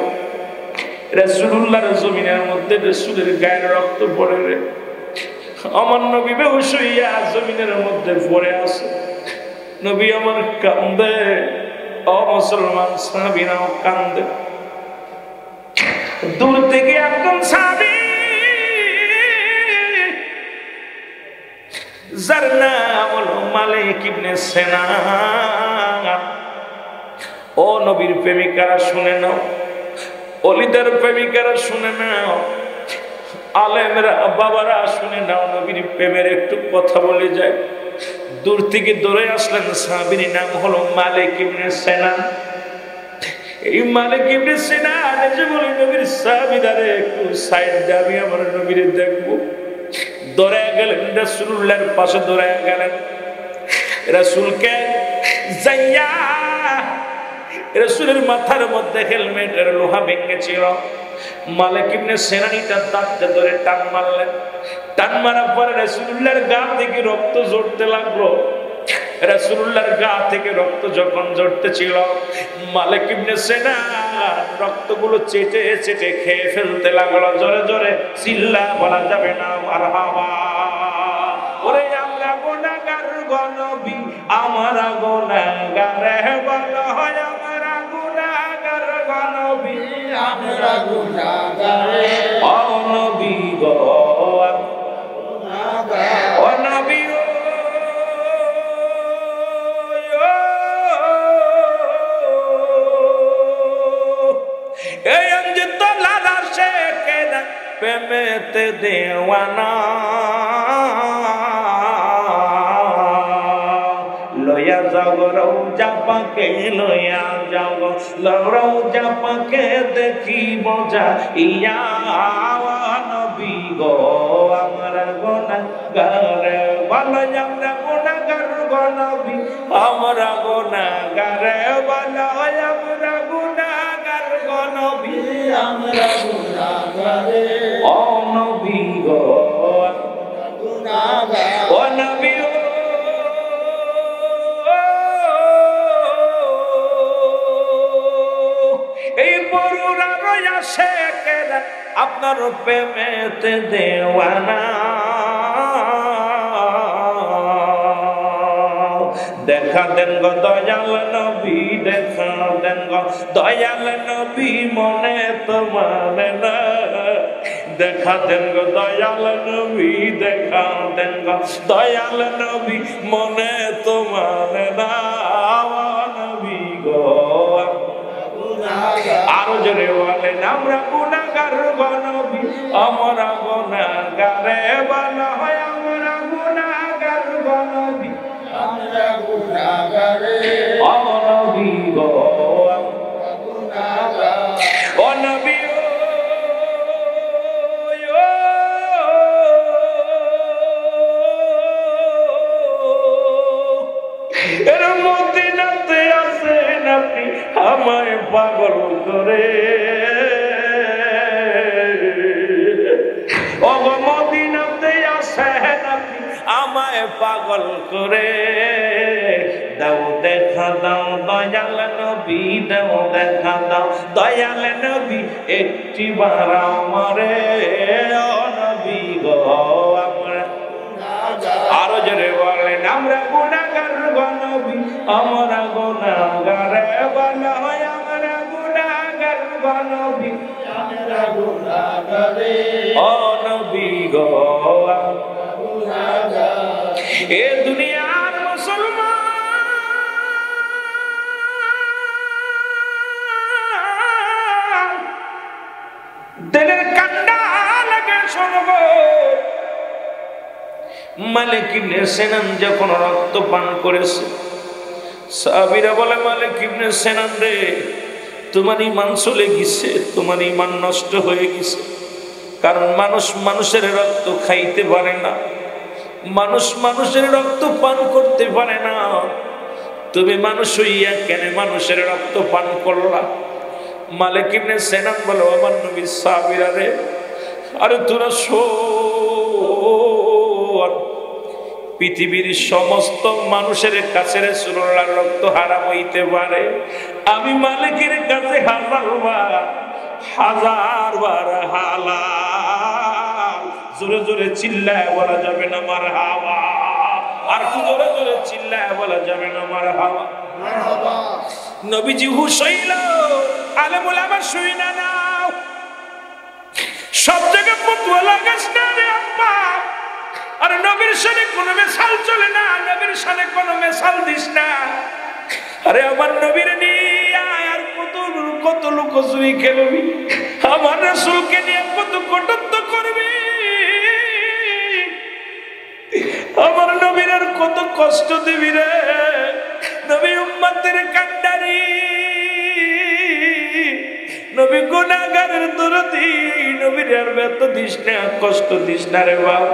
রাসূলুল্লাহর জমিনের মধ্যে রাসূলের গায়ের রক্ত পড়ে রে, আমার নবী বেহুশ হইয়া জমিনের মধ্যে পড়ে আছে। নবী আমার কান্দে, ও মুসলমান সাহাবীরাও কান্দে। দূর থেকে একজন সাহাবী, যার নাম হলো মালিক ইবনে সিনান। ও নবীর প্রেমিকারা শুনে নাও, অলিদের প্রেমিকারা শুনে নাও, আলেমরা বাবারা শুনে নাও, নবীর প্রেমের একটু কথা বলে যায়। দূর থেকে দৌড়ে আসলেন, সাহাবীর নাম হলো মালিক ইবনে সিনান। এই মালিক ইবনে সিনান এসে বলে, নবীর সাহাবীদারে একটু সাইড দে, আমি আমার নবীরে দেখবো। দৌড়ে গেলেন, রাসূলুল্লাহর পাশে দৌড়ে গেলেন। রাসূলকে যাইয়া, রাসূলের মাথার মধ্যে হেলমেটের লোহা ভেঙেছিল, মালিক ইবনে সিনানিটা দাঁতে ধরে টান মারলেন। টান মারার পরে রাসূলুল্লাহর গা থেকে রক্ত ঝরতে লাগলো। রাসূলুল্লাহর গা থেকে রক্ত যখন ঝরতেছিল, মালিক ইবনে সিনান রক্তগুলো চেটে চেটে খেয়ে ফেলতে লাগলো। জোরে জোরে চিল্লা বলা যাবে না মারহাবা। ওরে আমরা গুনাহগার গো নবী, আমরা গুনাহগার বলো হয়, আমরা গুনাহগার গো নবী, আমরা গুনাহগার। ও নবী গো, ও নবী গো, এই যে তোলা দাসে কেনা প্রেমেতে দেওয়ানা, লয়া যাও রওজা পাকে, লয়া যাও রওজা পাকে, দেখিব যা ইয়া নবী গো, আমরা গুনাহগার বলো, আমরা গুনাহগার গো নবী, আমরা গুনাহগার বলো, আমরা গুনাহগার গো নবী, আমরা গুনাহগার। ও নবী গো, গুনাহগার। ও নবী গো, এই বড়রা রয়াসে আপনার প্রেমেতে দেওয়ানা। দেখা দেন গো দয়াল নবী, দেখা দেন গো দয়াল নবী, মনে তো মানে না। দেখা দেন গো দয়াল নবী, দেখা দেন গো দয়াল নবী, মনে তো মানে না নবী গো। আরো জোরে বলেন আমরা গুনাহগার গো নবী, আমরা গুনাহগারে বলা হয়, আমরা গুনাহগার গো নবী, আমরা গুনাহগারে ও নবী গো, ও নবী এর মদিনাতে আছেন আপনি, আমায় পাগল করে। ও মদিনাতে আছেন আপনি, আমায় পাগল করে। দাও দেখা দাও দয়াল নবী, দাও দেখা দাও দয়াল নবী, একটি বার আমারে ও নবী গো আমরা। আরো জোরে বলেন আমরা গুনাহগার গো নবী, আমরা গুনাহগার বলা হয়, আমরা গুনাহগার গো নবী, আমরা গুনাহগারে ও নবী গো। এ দুনিয়ার মুসলমান দিলের কান্না লাগে শোনব। মালিক ইবনে সিনান যখন রক্ত পান করেছে, সাহাবীরা বলে মালিক ইবনে সিনান রে, তোমার ঈমান চলে গেছে, তোমার ঈমান নষ্ট হয়ে গেছে। কারণ মানুষ মানুষের রক্ত খাইতে পারে না, মানুষ মানুষের রক্ত পান করতে পারে না। তুমি মানুষ হইয়া কেন মানুষের রক্ত পান করলা? মালিক ইবনে সিনান বলে, আমার নবী সাহাবীরা রে, আরে তোরা শোন, পৃথিবীর সমস্ত মানুষের কাছে রাসূলুল্লাহর রক্ত হারাম হইতে পারে, আমি মালিকের কাছে হাজার বার হালাল। জোরে জোরে চিল্লায় বলা যাবে না মারহাবা, আর কি জোরে জোরে চিল্লায় বলা যাবে না মারহাবা। নবীজি হুশ হইল, আলেম ওলামা শুই না নাও, সব জায়গায় ফতোয়া লাগাস না রে আব্বা। আর নবীর শানে কোনো মেশাল চলে না, নবীর শানে কোনো মেশাল দিস না। আরে আমার নবীর নিয়ে আর কত লুকোচুরি খেলবি, আমার রাসূলকে নিয়ে কত কটুক্ত করবি, আমার নবীর আর কত কষ্ট দিবি রে। নবী উম্মতের কান্ডারি, নবী গুনাহগারের দরদি, নবীর আর ব্যথা দিস না, কষ্ট দিস না রে বাপ।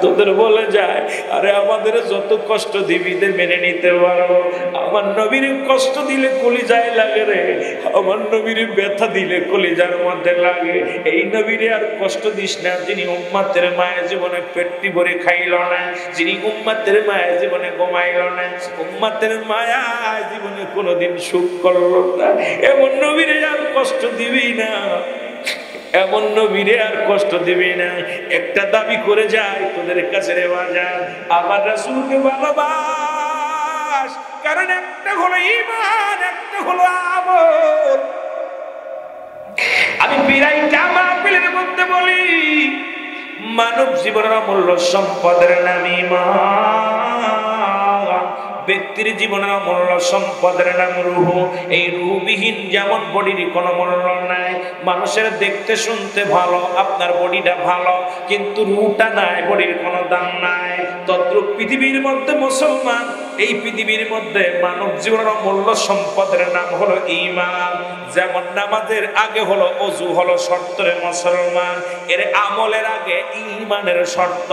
তোদের বলে যায়, আরে আমাদের যত কষ্ট দিবি মেনে নিতে পারবো, আমার নবীর কষ্ট দিলে কলিজায় লাগে রে, আমার নবীর ব্যথা দিলে কলিজার মধ্যে লাগে। এই নবীরে আর কষ্ট দিস না, যিনি উম্মতের মায়ের জীবনে পেটটি ভরে খাইল না, যিনি উম্মতের মায়ের জীবনে ঘুমাইল না, উম্মতের মায়া জীবনে কোনোদিন সুখ করলো না, এমন নবীরে আর কষ্ট দিবি না, এমন নবীরে আর কষ্ট দিবি না। একটা দাবি করে যায় তোদের কাছে রে বাজার, আমার রাসূলকে ভালোবাস, কারণ একটা হলো ঈমান, একটা হলো আমল। আমি বিরাইটা মাহফিলের মধ্যে বলি, মানব জীবনের অমূল্য সম্পদের নাম ঈমান, ব্যক্তির জীবনের অমূল্য সম্পদের নাম রূহ। এই রূহবিহীন যেমন বডির কোনো মূল্য নাই, মানুষের দেখতে শুনতে ভালো, আপনার বডিটা ভালো, কিন্তু রূহটা নাই, বডির কোনো দাম নাই। তদ্রূপ পৃথিবীর মধ্যে মুসলমান, এই পৃথিবীর মধ্যে মানব জীবনের অমূল্য সম্পদের নাম হলো ঈমান। যেমন নামাজের আগে হলো ওযু, হলো শর্তরে মুসলমান, এর আমলের আগে ঈমানের শর্ত।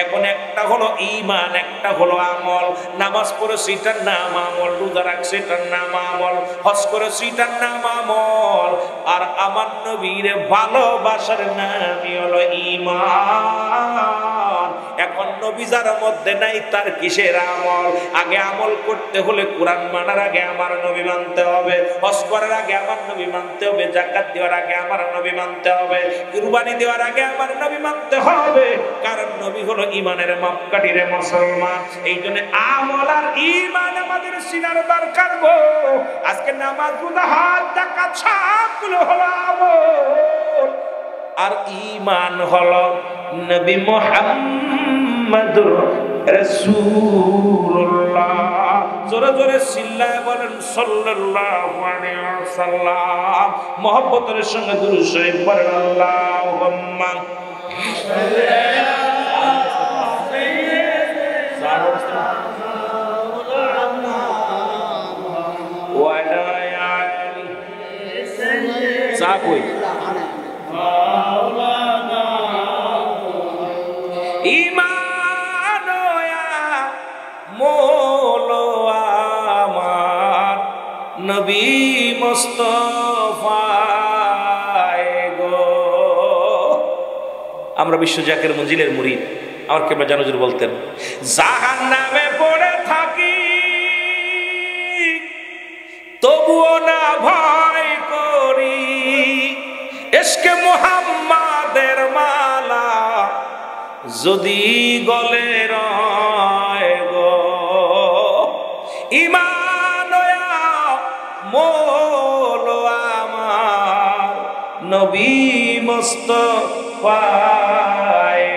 এখন একটা হলো ঈমান, একটা হলো আমল। নামাজ পড়েছি এটার নাম আমল, রোজা রাখছি এটার নাম আমল, হজ করেছি এটার নাম আমল, আর আমার নবীর ভালোবাসার নামই হলো ঈমান। এখন নবী যার মধ্যে নাই তার কিসের আমল? আগে আমল করতে হলে কোরআন মানার আগে আমার নবী মানতে হবে, হজ করার আগে আমার নবী মানতে হবে, যাকাত দেওয়ার আগে আমার নবী মানতে হবে, কুরবানি দেওয়ার আগে আমার নবী মানতে হবে, কারণ নবী হলো ঈমানের মাপকাঠি রে মুসলমান। এই জন্য আমল আর ঈমান আমাদের সিনার দরকার গো। আজকে নামাজ, রোজা, হজ, যাকাত সবগুলো হলো আমল, আর ঈমান হলো নবী মুহাম্মদুর রাসূলুল্লাহ। জোরে জোরে চিল্লায় বলেন সাল্লাল্লাহু আলাইহি ওয়াসাল্লাম। মুহাব্বতের সঙ্গে দুরূদ শরীফ পড়েন আল্লাহুম্মা ঈমান মোলো আমার নবী মুস্তাফা গো। আমরা বিশ্ব জাকের মঞ্জিলের মুরিদ, আমার কেবলা জান হুজুর বলতেন, জাহান্নামে পড়ে থাকি তবুও না ভয় করি, ইশকে মুহাম্মাদের মালা যদি গলে রয় গো। ঈমান মোলো আমার নবী মুস্তাফা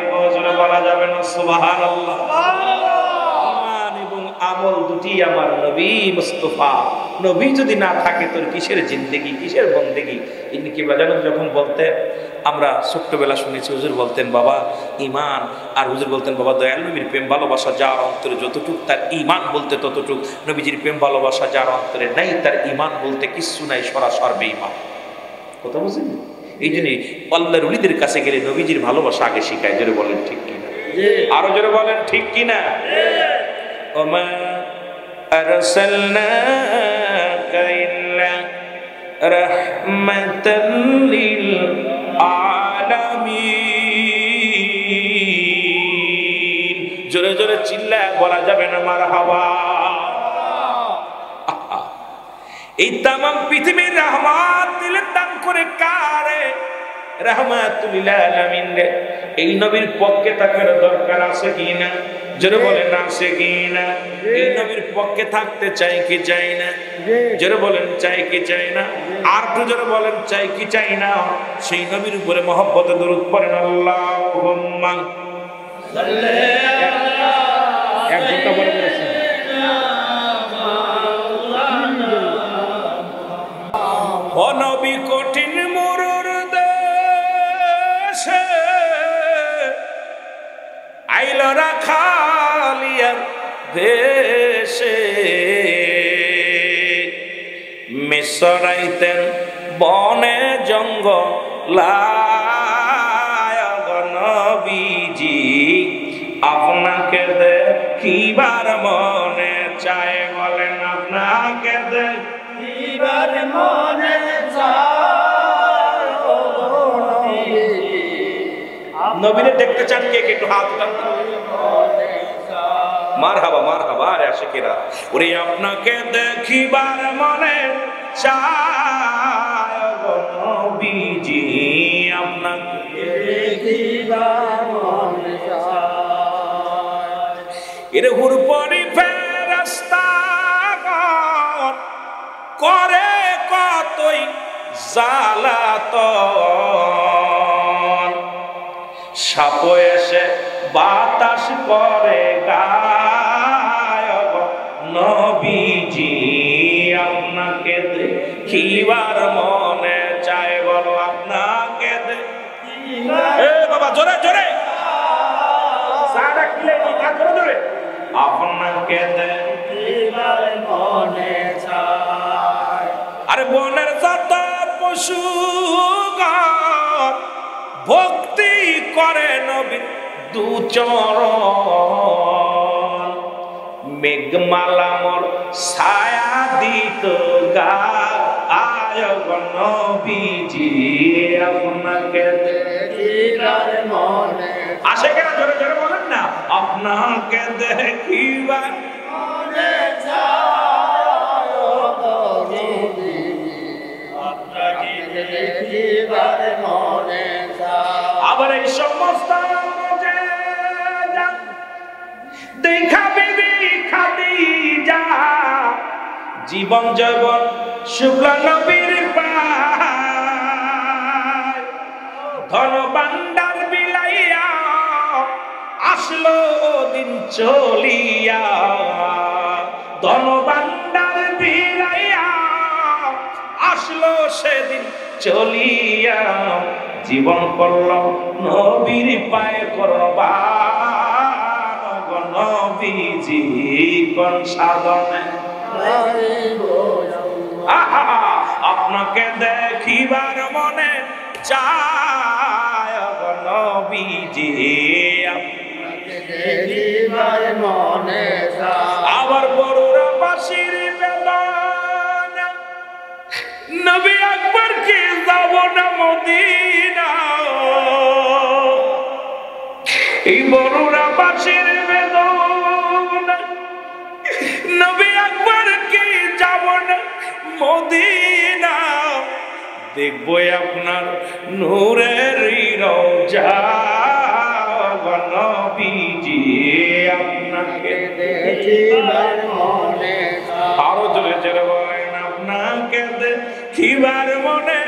গো। জোরে বলা যাবে না সুবহানাল্লাহ? ঈমান এবং আমল দুটি আমার নবী মুস্তাফা। নবী যদি না থাকে তোর কিসের জিন্দেগি, কিসের বন্দেগি? ইনি কি বাজানো যখন বলতেন, আমরা ছোট্টবেলা শুনেছি হুজুর বলতেন বাবা ঈমান, আর হুজুর বলতেন বাবা দয়াল নবীর প্রেম ভালোবাসা যার অন্তরে যতটুক তার ঈমান বলতে ততটুক, নবীজির প্রেম ভালোবাসা যার অন্তরে নাই তার ঈমান বলতে কিচ্ছু নাই, সরাসর বেঈমান। কথা বুঝলেন? এই জন্যই আল্লাহর ওলিদের কাছে গেলে নবীজির ভালোবাসা আগে শিখায়। জোরে বলেন ঠিক কিনা? আরো জোরে বলেন ঠিক কিনা? ওমা আরসালনাকা ইল্লা রাহমাতাল লিল আলামিন। জোরে জোরে চিল্লায় বলা যাবে না মারহাবা? এই তামাম পৃথিবীর রহমত দিলেন দান করে কারে? রাহমাতুল লিল আলামিন রে। এই নবীর পক্ষে থাকার দরকার আছে কি না? জোরে বলেন আছে কি না? এই নবীর পক্ষে থাকতে চাই কি চাই না? জোরে বলেন চাই কি চাই না? আর একটু জোরে বলেন চাই কি চাই না? সেই নবীর উপরে মহব্বতে দরুদ পড়েন আল্লাহুম্মা সাল্লি আলা। এক ঘন্টা পরে বলেছেন ও নবী কঠিন মরুর দেশে আইল রাখালিয়ার দেশে, মিশরাইতেন বনে জঙ্গলায় নবীজি আপনাকে দেখিবার মনে চায়। বলেন আপনাকে দেখিবার মনে চায়। নবীরে দেখতে চান কে? একটু হাত উঠান। মারহাবা মারহাবা রে আশিকেরা। ওরে আপনাকে দেখিবার মনে চায় গো নবীজি আপনাকে দেখিবার মনে চায়। এর হুরপরি ফেরেশতাগণ করে কতই জালাতন, সাপ এসে বাতাস করে গায় নবীজি আপনাকে দেখিবার মনে চায়। বলো আপনাকে বাবা জোরে জোরে আপনাকে দেখিবার মনে চায়। আরে বনের যত পশু ভক্তি করে নবী দু চরণ, মেঘমালা মোর ছায়া দিত গায় নবীজি আপনাকে দেখিবার মনে। আসে কেন? জোরে জোরে বলেন না। আপনাকে দেখিবার মনে চায় গো নবীজি, আপনাকে দেখিবার মনে চায়। আবার এই সমস্ত দেখা বিবি খাদিজা জীবন জৈবন শুক্লা নবীর পায় ধন ভান্ডার বিলাইয়া আসলো দিন চলিয়া ধন ভান্ডার বিলাইয়া আসলো সেদিন চলিয়া জীবন করল নবীর পায়ে করবান নবীজি কোন সাধনে আপনাকে দেখিবার মনে চায় নবীজি দেখিবার মনে চায়। আবার বড়রা বাসির বেদনা নবী আকবর কে যাব না মদিনা এই বড়রা বাসির বেদনা নবী আকবর কে যাব না মদিনা দেখবো আপনার নূরের রওজা নবীজি আপনাকে দেখিবার মনে চায়। আরো জোরে জোরে বলেন আপনাকে দেখিবার মনে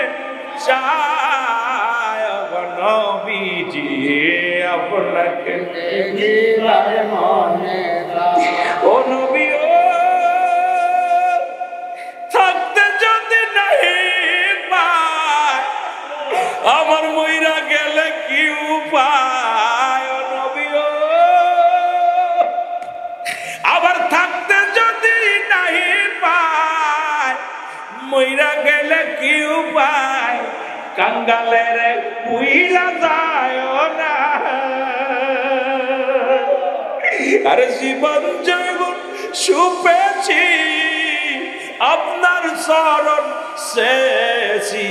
চায় নবীজি আপনাকে দেখিবার মনে চায়। ও নবী ও থাকতে যদি নাহি পায় আমার মইরা গেলে কি উপায় ও নবী ও আবার থাকতে যদি নাহি পায় মইরা গেলে কি উপায় কাঙ্গালের পুইলা যায় না আরে জীবন জৈবন সুপেছি আপনার শরণ শেষি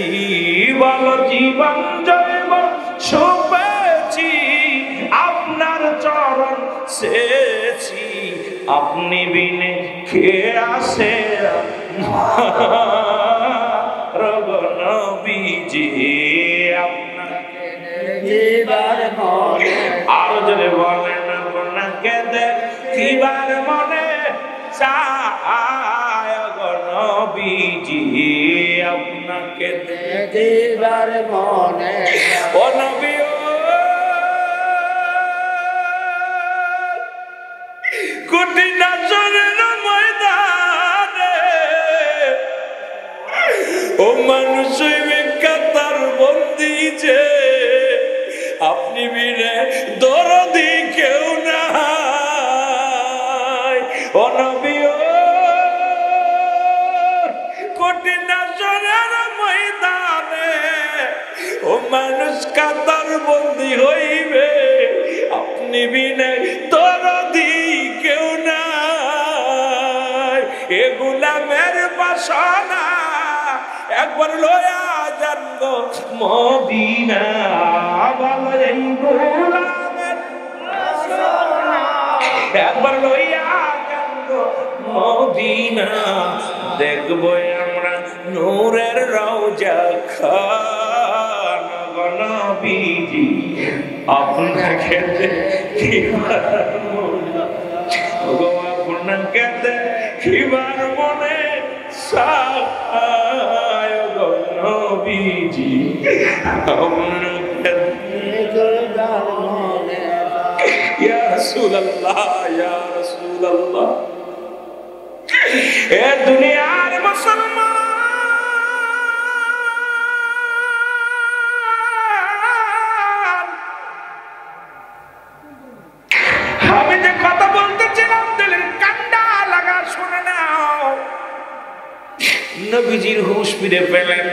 বল জীবন জৈবন সুপেছি আপনার চরণ শেষি আপনি বিনে খেয়ে আসে নবীজি আপনাকে দেখিবার মনে আরো জোরে বলেন আপনাকে দেখিবার মনে চায় গো নবীজি আপনাকে দেখিবার মনে চায়। ও নবী ও কঠিন আসরের ময়দানে ও মানুষ হইবে কাতার বন্দি যে আপনি বিনে দরদি কেউ নাই ও নবী ও কঠিন আসরের ময়দানে ও মানুষ কাতার বন্দি হইবে আপনি বিনে দরদি কেউ নাই এ গোলামের বাসনা একবার লয়া জানবো মদিনা ভালো এই গোলামের বাসনা একবার লইয়া জানবো মদিনা দেখবো আমরা নূরের রওজা খান গো নবীজি আপনাকে দেখিবার মনে গো আপনাকে দেখিবার মনে চায় গো নবীজি আপনাকে দেখিবার মনে চায়। ইয়া রাসূলুল্লাহ ইয়া রাসূলুল্লাহ এ দুনিয়ার মুসলমান আমি যে কথা বলতেছিলাম দিলের কান্ডা লাগা শুনে নাও নবীজির হুঁশ ফিরে পেলেন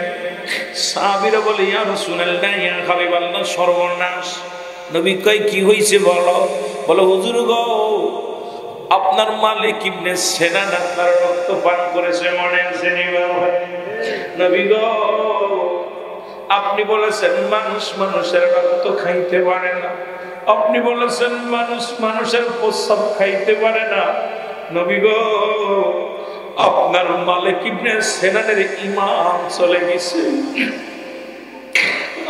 সাহাবীরা বলে ইয়া রাসূলুল্লাহ ইয়া হাবিবাল্লাহ সর্বনাশ নবী কই কি হইছে বলো বলো হুজুর গো আপনার মালিক ইবনে সিনান আপনার রক্ত পান করেছে মনে আছে নি বাবা নবী গো আপনি বলেছেন মানুষ মানুষের রক্ত খাইতে পারে না আপনি বলেছেন মানুষ মানুষের প্রস্রাব খাইতে পারে না। নবী গো, আপনার মালিক ইবনে সিনানের ইমাম চলে গেছে।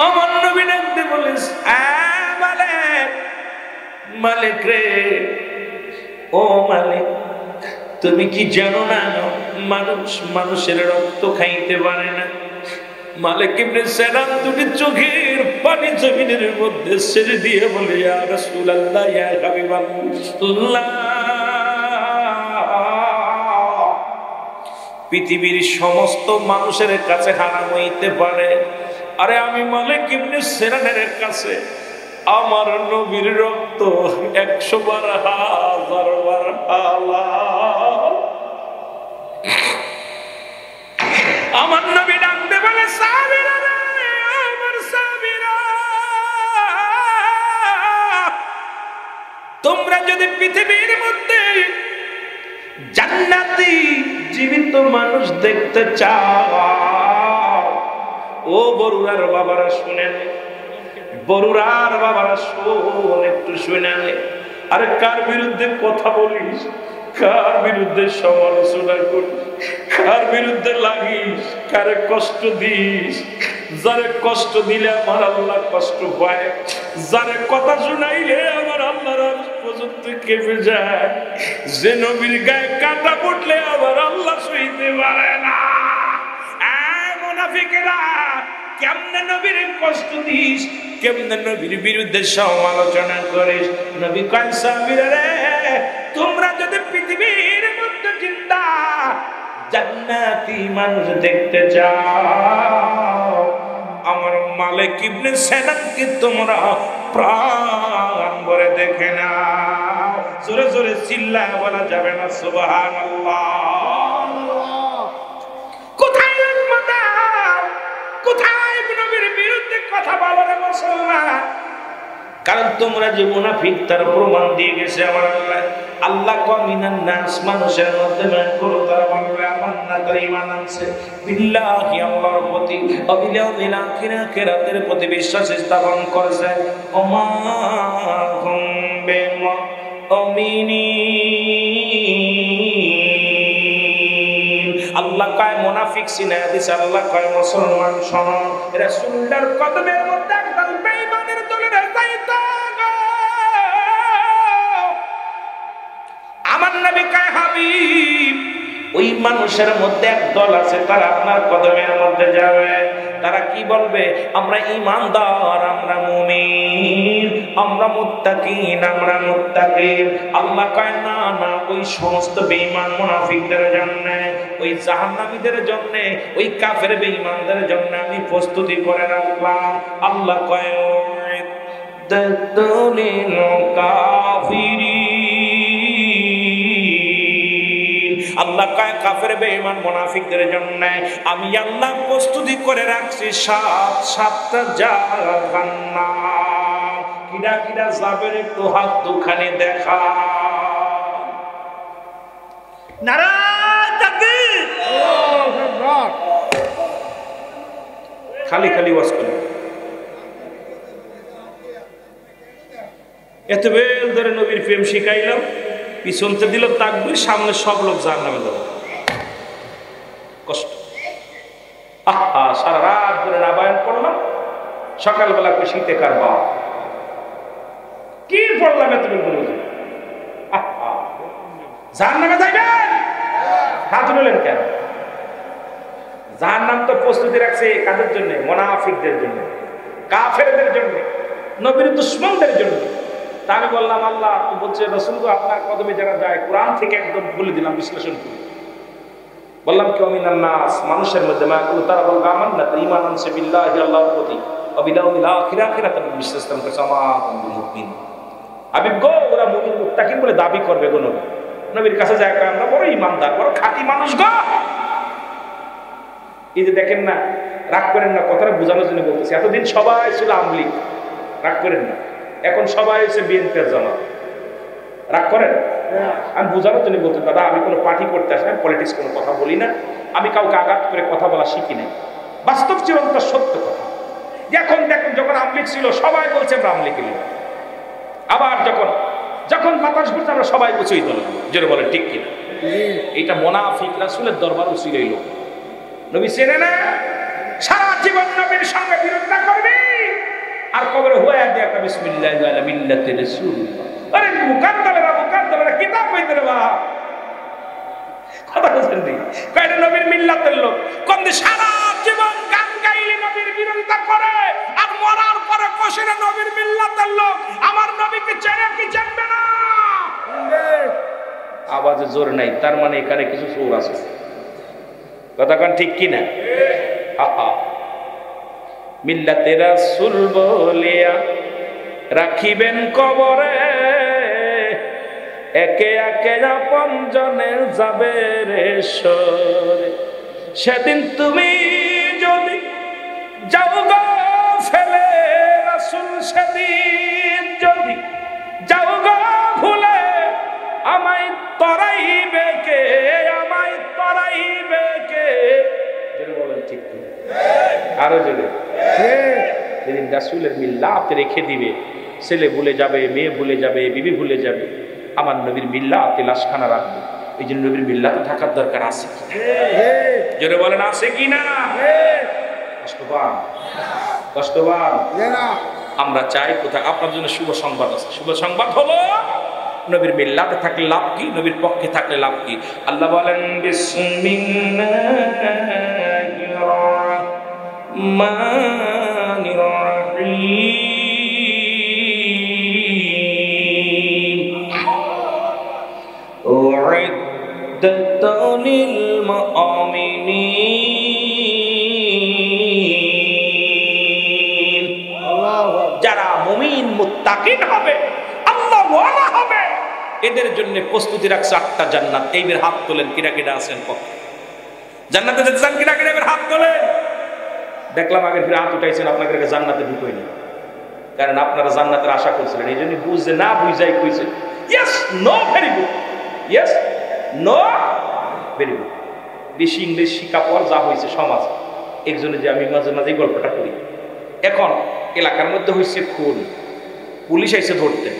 আমার নবী ডাকতে বলেছে, মালিক, মালিক রে, ও মালিক, তুমি কি জানো না মানুষ মানুষের রক্ত খাইতে পারে না? মালিক ইবনে সিনান দুটি চোখের পানি জমিনের মধ্যে ছেড়ে দিয়ে বলে, ইয়া রাসূলুল্লাহ, ইয়া হাবিবাল্লাহ, পৃথিবীর সমস্ত মানুষের কাছে হারাম হইতে পারে, আরে আমি মালিক ইবনে সিনানের কাছে আমার নবীর রক্ত 100 বার 1000 বার হালাল। আমার নবী ডাকতে বলে, সাহাবীরা রে, আমার সাহাবীরা, তোমরা যদি পৃথিবীর মধ্যে জান্নাতি জীবিত মানুষ দেখতে চাও, ও বরুরার বাবারা শুনেন, বরুরার বাবারা শোন, একটু শুনেন। আরে কার বিরুদ্ধে কথা বলিস, কার বিরুদ্ধে সমালোচনা করিস, কার বিরুদ্ধে লাগিস, কারে কষ্ট দিস? যারে কষ্ট দিলে আমার আল্লাহ কষ্ট পায়, যারে কথা শুনাইলে আমার আল্লাহর আরশ পর্যন্ত কেঁপে যায়, যে নবীর গায়ে কাঁটা পড়লে আমার আল্লাহ সইতে পারে না। মুনাফিকেরা, কেমনে নবীর কষ্ট দিস, কেমনে নবীর বিরুদ্ধে সমালোচনা করিস? নবী কয়, সাহাবীরা রে, তোমরা যদি পৃথিবীর মধ্যে জিন্দা জান্নাতি মানুষ দেখতে চাও, আমার মালিক ইবনে সিনানকে তোমরা প্রাণ ভরে দেখে নাও। জোরে জোরে চিল্লায় বলা যাবে না সুবহানাল্লাহ? কোথায় কোথায় নবীর বিরুদ্ধে কথা বলো রে মুসলমান? কারণ তোমরা যে মুনাফিক তার প্রমাণ দিয়ে গেছে আমার আল্লাহ। আল্লাহ কমিনান নাস, মানুষের মধ্যে মান করো, তারা বলবে আমান্না, তারা ঈমান আনছে বিল্লাহি, আল্লাহর প্রতি, ওয়াবিল ইয়াউমিল আখির, আখিরাতের প্রতি বিশ্বাস স্থাপন করেছে। ওমা হুম বিমুমিনিন। আল্লাহ কয় মুনাফিক সিনায়া দিছে, আল্লাহ কয় মুসলমান শোনো, রাসূলুল্লাহর কদমের মধ্যে একদল বেঈমানের দলের যাইতো। আমার নবী কয়, হাবিব, ওই মানুষের মধ্যে এক দল আছে, তারা আপনার কদমের মধ্যে যাবে। তারা কি বলবে? আমরা ঈমানদার, আমরা মুমিন, আমরা মুত্তাকিন, আমরা মুত্তাকিন। আল্লাহ কয়, না না, ওই সমস্ত বেঈমান মুনাফিকদের জন্য, ওই জাহান্নামীদের জন্য, ওই কাফের বেঈমানদের জন্য আমি প্রস্তুতি করে রাখলাম। আল্লাহ কয়, দাতুলিল কাফিরিন, আল্লাহ কয় কাফের বেঈমান মুনাফিকদের জন্য আমি আল্লাহ প্রস্তুতি করে রাখছি 7টা জাহান্নাম। কিরা কিরা যাবে একটু হাত দুখানে দেখা। নারায়ে তাকবীর। খালি খালি ওয়াজ করি, এত বেল ধরে নবীর প্রেম শিখাইলাম, পিছনতে দিল তাকবীর, সামনে সব লোক জাহান্নামে যাবে। কষ্ট। আহা, সারা রাত ধরে রাবায়ন করলাম, সকালবেলা শীতে কারবা কি পড়লাম এতদিন বলছি। আহা, জাহান্নামে যাইবেন, হাত তুললেন কেন? জাহান্নাম তো প্রস্তুতি রাখছে কাদের জন্য? মুনাফিকদের জন্য, কাফেরদের জন্য, নবীর দুশমনদের জন্য। তা আমি বললাম, আল্লাহ বলছে রাসূল আপনার কদমে যারা যায়, কোরআন থেকে একদম বলে দিলাম, বিশ্লেষণ করে বললাম, কেউ মিনান নাস, মানুষের মধ্যে তারা বলবে আমান্না, ঈমান আনছে বিল্লাহি, আল্লাহর প্রতি, ওয়াবিল ইয়াউমিল আখির, আখিরাতের বিশ্বাস স্থাপন করেছে, আমাকুম মুমিন। হাবিব গো, ওরা মুমিন মুত্তাকিন বলে দাবি করবে গো নবী। নবীর কাছে যায়, আমরা বড় ঈমানদার, বড় খাঁটি মানুষ গো। এই যে দেখেন না, রাগ করেন না, কথাটা বোঝানোর জন্য বলতেছি। এতদিন সবাই ছিল আওয়ামী লীগ, রাগ করেন না। এখন সবাই হচ্ছে বিএনপির জামাত, রাগ করেন। আমি বোঝানোর জন্য বলতে, দাদা আমি কোনো পার্টি করতে আসি না, পলিটিক্স কোনো কথা বলি না, আমি কাউকে আঘাত করে কথা বলা শিখি নাই। বাস্তব জীবনটা সত্য কথা। এখন দেখুন, যখন আওয়ামী লীগ ছিল সবাই বলছে আমরা আওয়ামী লীগ, আবার যখন যখন বাতাস ঘুরছে আমরা সবাই উঁচুই দিলাম, জোরে বলেন ঠিক কিনা? এইটা মুনাফিক রাসূলের দরবার উচিত হইল। নবী চেনে না, সারা জীবন নবীর সঙ্গে বিরোধিতা করবি আর কবরে হুয়া দিয়ে একটা বিসমিল্লাহি ওয়া মিল্লাতি রাসূল। আরে মুকাদ্দামেরা কিতাব কইতে রে বাবা, কথা বলছেন নি কয়টা নবীর মিল্লাতের লোক কোন সারা জীবন গান গাইলে নবীর বিরোধিতা করে আর মরার পরে কষিরা নবীর মিল্লাতের লোক আমার নবীকে চেনে কি জানবে না? আওয়াজে জোর নাই, তার মানে এখানে কিছু সুর আছে। কথা কোন ঠিক কি না? মিল্লাতে রাসূল বলিয়া রাখিবেন কবরে, একে একে আপন জনে যাবে রে সরে। সেদিন তুমি যদি যাও গো ফেলে রাসূল, সেদিন যদি যাও গো ভুলে, আমায় তরাইবে কে, আমায় তরাইবে কে? যেটা বলেন ঠিক কি? আরো জোরে। যেদিন রাসূলের মিল্লাত রেখে দিবে, ছেলে ভুলে যাবে, মেয়ে ভুলে যাবে, বিবি ভুলে যাবে, আমার নবীর মিল্লাতে লাশখানা রাখবে। এই জন্য নবীর মিল্লাতে থাকার দরকার আছে কি? জোরে বলেন আছে কি না? কষ্টবান কষ্টবান আমরা চাই কোথায়? আপনার জন্য শুভ সংবাদ আছে। শুভ সংবাদ হলো নবীর মিল্লাতে থাকলে লাভ কি, নবীর পক্ষে থাকলে লাভ কি? আল্লাহ বলেন বিসমিল্লাহির রাহমানির রাহিম, উইদ্দাত লিল মুমিনিন। যারা মুমিন মুত্তাকিন হবে, আল্লাহ ওয়ালা হবে, এদের জন্য প্রস্তুতি রাখছে 8টা জান্নাত। এইবার হাত তোলেন, কিরা কিরা আছেন পক্ষে? জান্নাতে যেতে চান কিরা কিরা? এবার হাত তোলেন। দেখলাম আগের ফিরে হাত উঠাইছেন, আপনাকে জান্নাতে ঢুকোয়নি, কারণ আপনারা জান্নাতের আশা করছিলেন। এই জন্য বুঝে না বুঝাই কইছেন yes no very good, yes no very good. বেশি ইংলিশ শিখা পর যা হয়েছে সমাজ, একজনে যে আমি মাঝে মাঝে গল্পটা করি। এখন এলাকার মধ্যে হয়েছে খুন, পুলিশ আইসে ধরতে,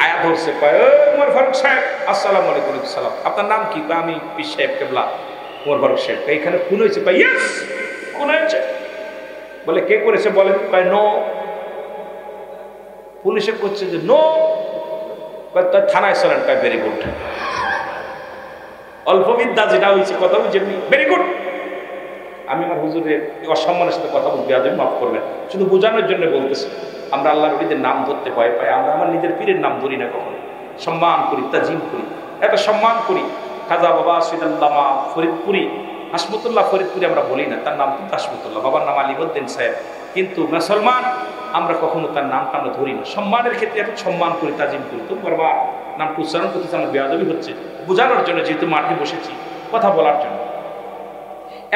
আয়া ধরছে, কয় ওমর ফারুক সাহেব আসসালামু আলাইকুম। সালাম, আপনার নাম কি? আমি পীর সাহেব কেবলা ওমর ফারুক সাহেব। এখানে খুন হয়েছে? ইয়েস খুন হয়েছে। বলে কে করেছে বলেন? কয় নো। পুলিশে করছে যে নো, থানায় চলেন। কয় ভেরি গুড। অল্প বিদ্যা যেটা হয়েছে কথা বুঝেননি, ভেরি গুড। আমি আমার হুজুরের অসম্মানের সাথে কথা বলতে আজ মাফ করবেন, শুধু বোঝানোর জন্য বলতেছি। আমরা আল্লাহর নবীদের নাম ধরতে ভয় পাই, আমরা আমার নিজের পীরের নাম ধরি না কখনো। সম্মান করি, তাজিম করি, এত সম্মান করি। খাজা বাবা সৈয়দুল্লামা ফরিদপুরি, হাসমতুল্লাহ ফরিদপুরি আমরা বলি না, তার নাম কিন্তু হাসমতুল্লাহ, বাবার নাম আলিমুদ্দিন সাহেব। কিন্তু মুসলমান আমরা কখনো তার নামটা আমরা ধরি না। সম্মানের ক্ষেত্রে এত সম্মান করি, তাজিম করি। তো বাবা নামটা উচ্চারণ করতেছে আমার বেয়াদবি হচ্ছে, বোঝানোর জন্য, যেহেতু মাঠে বসেছি কথা বলার জন্য।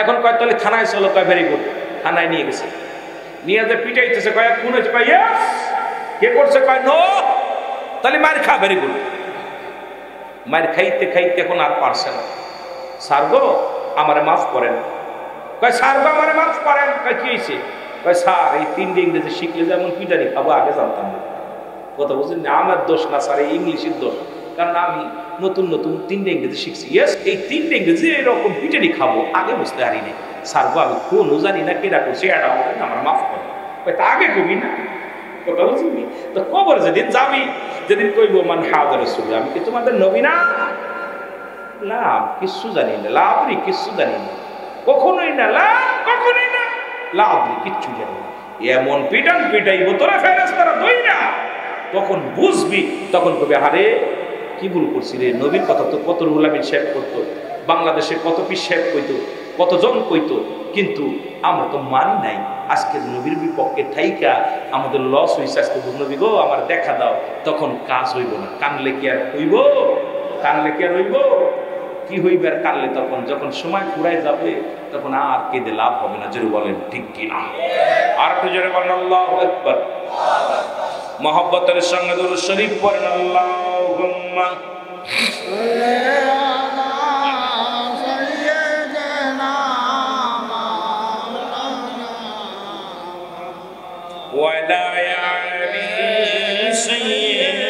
এখন কয় তাহলে থানায় চলো। কয় ভেরি গুড। থানায় নিয়ে গেছে, নিয়ে যে পিটাইতেছে, কয় খুন হয়েছে। কয় ইয়েস। কে করছে? কয় নো। তাহলে মার খা। Very good. মার খাইতে খাইতে এখন আর পারছে না। স্যার গো আমারে মাফ করেন। কয় স্যার গো আমারে মাফ করেন। কয় কি হয়েছে? কয় স্যার এই 3টে ইংরেজি শিখলে যেমন পিটানি খাবো আগে জানতাম না। কথা বলছেন আমার দোষ না স্যার, এই ইংলিশের দোষ, কারণ আমি নতুন নতুন 3টে ইংরেজি শিখছি। ইয়েস এই 3টে ইংরেজি এরকম পিটানি খাবো আগে বুঝতে পারি না। স্যার গো আমি কোনো জানি না কেটা করছি, এটা আমার মাফ করেন। কয় তা আগে কবি না। কথা বলছি তো কবর যেদিন যাবি, যেদিন কইব মান হাজার রসুল, আমি কি তোমাদের নবী না? লাভ কিচ্ছু জানি না, লাভ রে কিচ্ছু জানি না, কখনোই না, লাভ কখনোই না, লাভ রে কিচ্ছু জানি না। এমন পিটান পিটাইব তোরা ফেরেশতারা দইরা, তখন বুঝবি, তখন কবি আরে কি ভুল করছি রে। নবীর কথা তো কত রুহুল সাহেব করতো, বাংলাদেশে কত পীর সাহেব কইতো, কতজন কইতো, কিন্তু আমরা তো মানি নাই। আজকে নবীর বিপক্ষে থাইকা আমাদের লস হয়েছে। আজকে নবী গো আমার দেখা দাও, তখন কাজ হইব না। কানলে কি আর হইব? কানলে কি আর হইব? কি হইবে আর কানলে? তখন যখন সময় ফুরাই যাবে তখন আর কেঁদে লাভ হবে না। জোরে বলেন ঠিক কিনা? আর একটু জোরে বলেন আল্লাহু আকবার। মহব্বতের সঙ্গে দুরূদ শরীফ পড়েন। আল্লাহুম্মা ولا يعلي سيدنا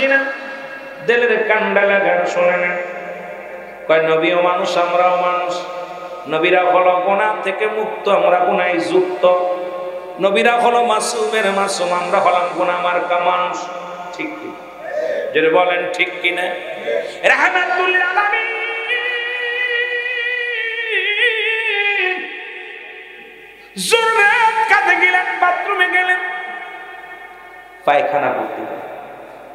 হাসি না, দিলের কান্ডা লাগার শোনে না। কয় নবীও মানুষ, আমরাও মানুষ। নবীরা হলো গুনাহ থেকে মুক্ত, আমরা গুনায় যুক্ত। নবীরা হলো মাসুমের মাসুম, আমরা হলাম গুনাহ মার্কা মানুষ। ঠিক কি? যদি বলেন ঠিক কিনা? রাহমাতুল আলামিন জোরে কাঁদে গেলেন, বাথরুমে গেলেন, পায়খানা করতে গেলেন।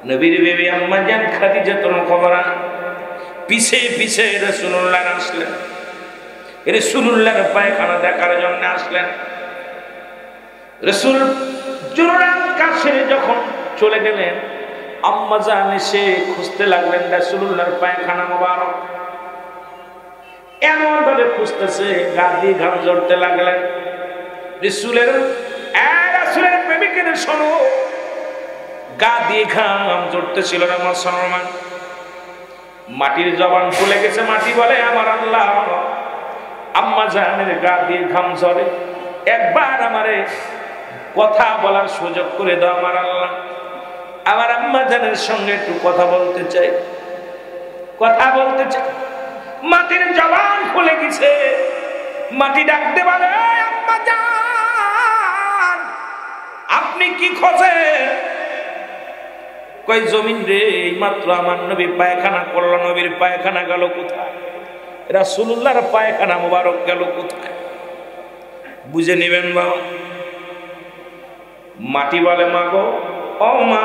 নবীর বিবি আম্মা জান খাদিজাতুল কুবরা পিছে পিছে রাসূলুল্লাহ আসলেন, রাসূলুল্লাহর পায়খানা দেখার জন্য আসলেন। রাসূল জোরান কাছে যখন চলে গেলেন, আম্মা জান এসে খুঁজতে লাগলেন রাসূলুল্লাহর পায়খানা মোবারক। এমন ভাবে খুঁজতেছে, গা দিয়ে ঘাম ঝরতে লাগলেন। রাসূলের প্রেমিকের শোনো, গা দিয়ে ঘাম ঝরতেছিল না মুসলমান। মাটির জবান ফুলে গেছে, মাটি বলে আমার আল্লাহ, আম্মা জানের গা দিয়ে ঘাম ঝরে, একবার আমারে কথা বলার সুযোগ করে দাও আমার আল্লাহ। আমার আম্মা জানের সঙ্গে একটু কথা বলতে চাই, কথা বলতে চাই। মাটির জবান খুলে গেছে, মাটি ডাকতে বলে আম্মা জান, আপনি কি খোঁজেন? কই জমিন রে, মাত্র আমার নবী পায়খানা করলো, নবীর পায়খানা গেল কোথায়? রাসূলুল্লাহর পায়খানা মোবারক গেল কোথায়? বুঝে নেবেন বাবা। মাটি বলে মা গো, ও মা,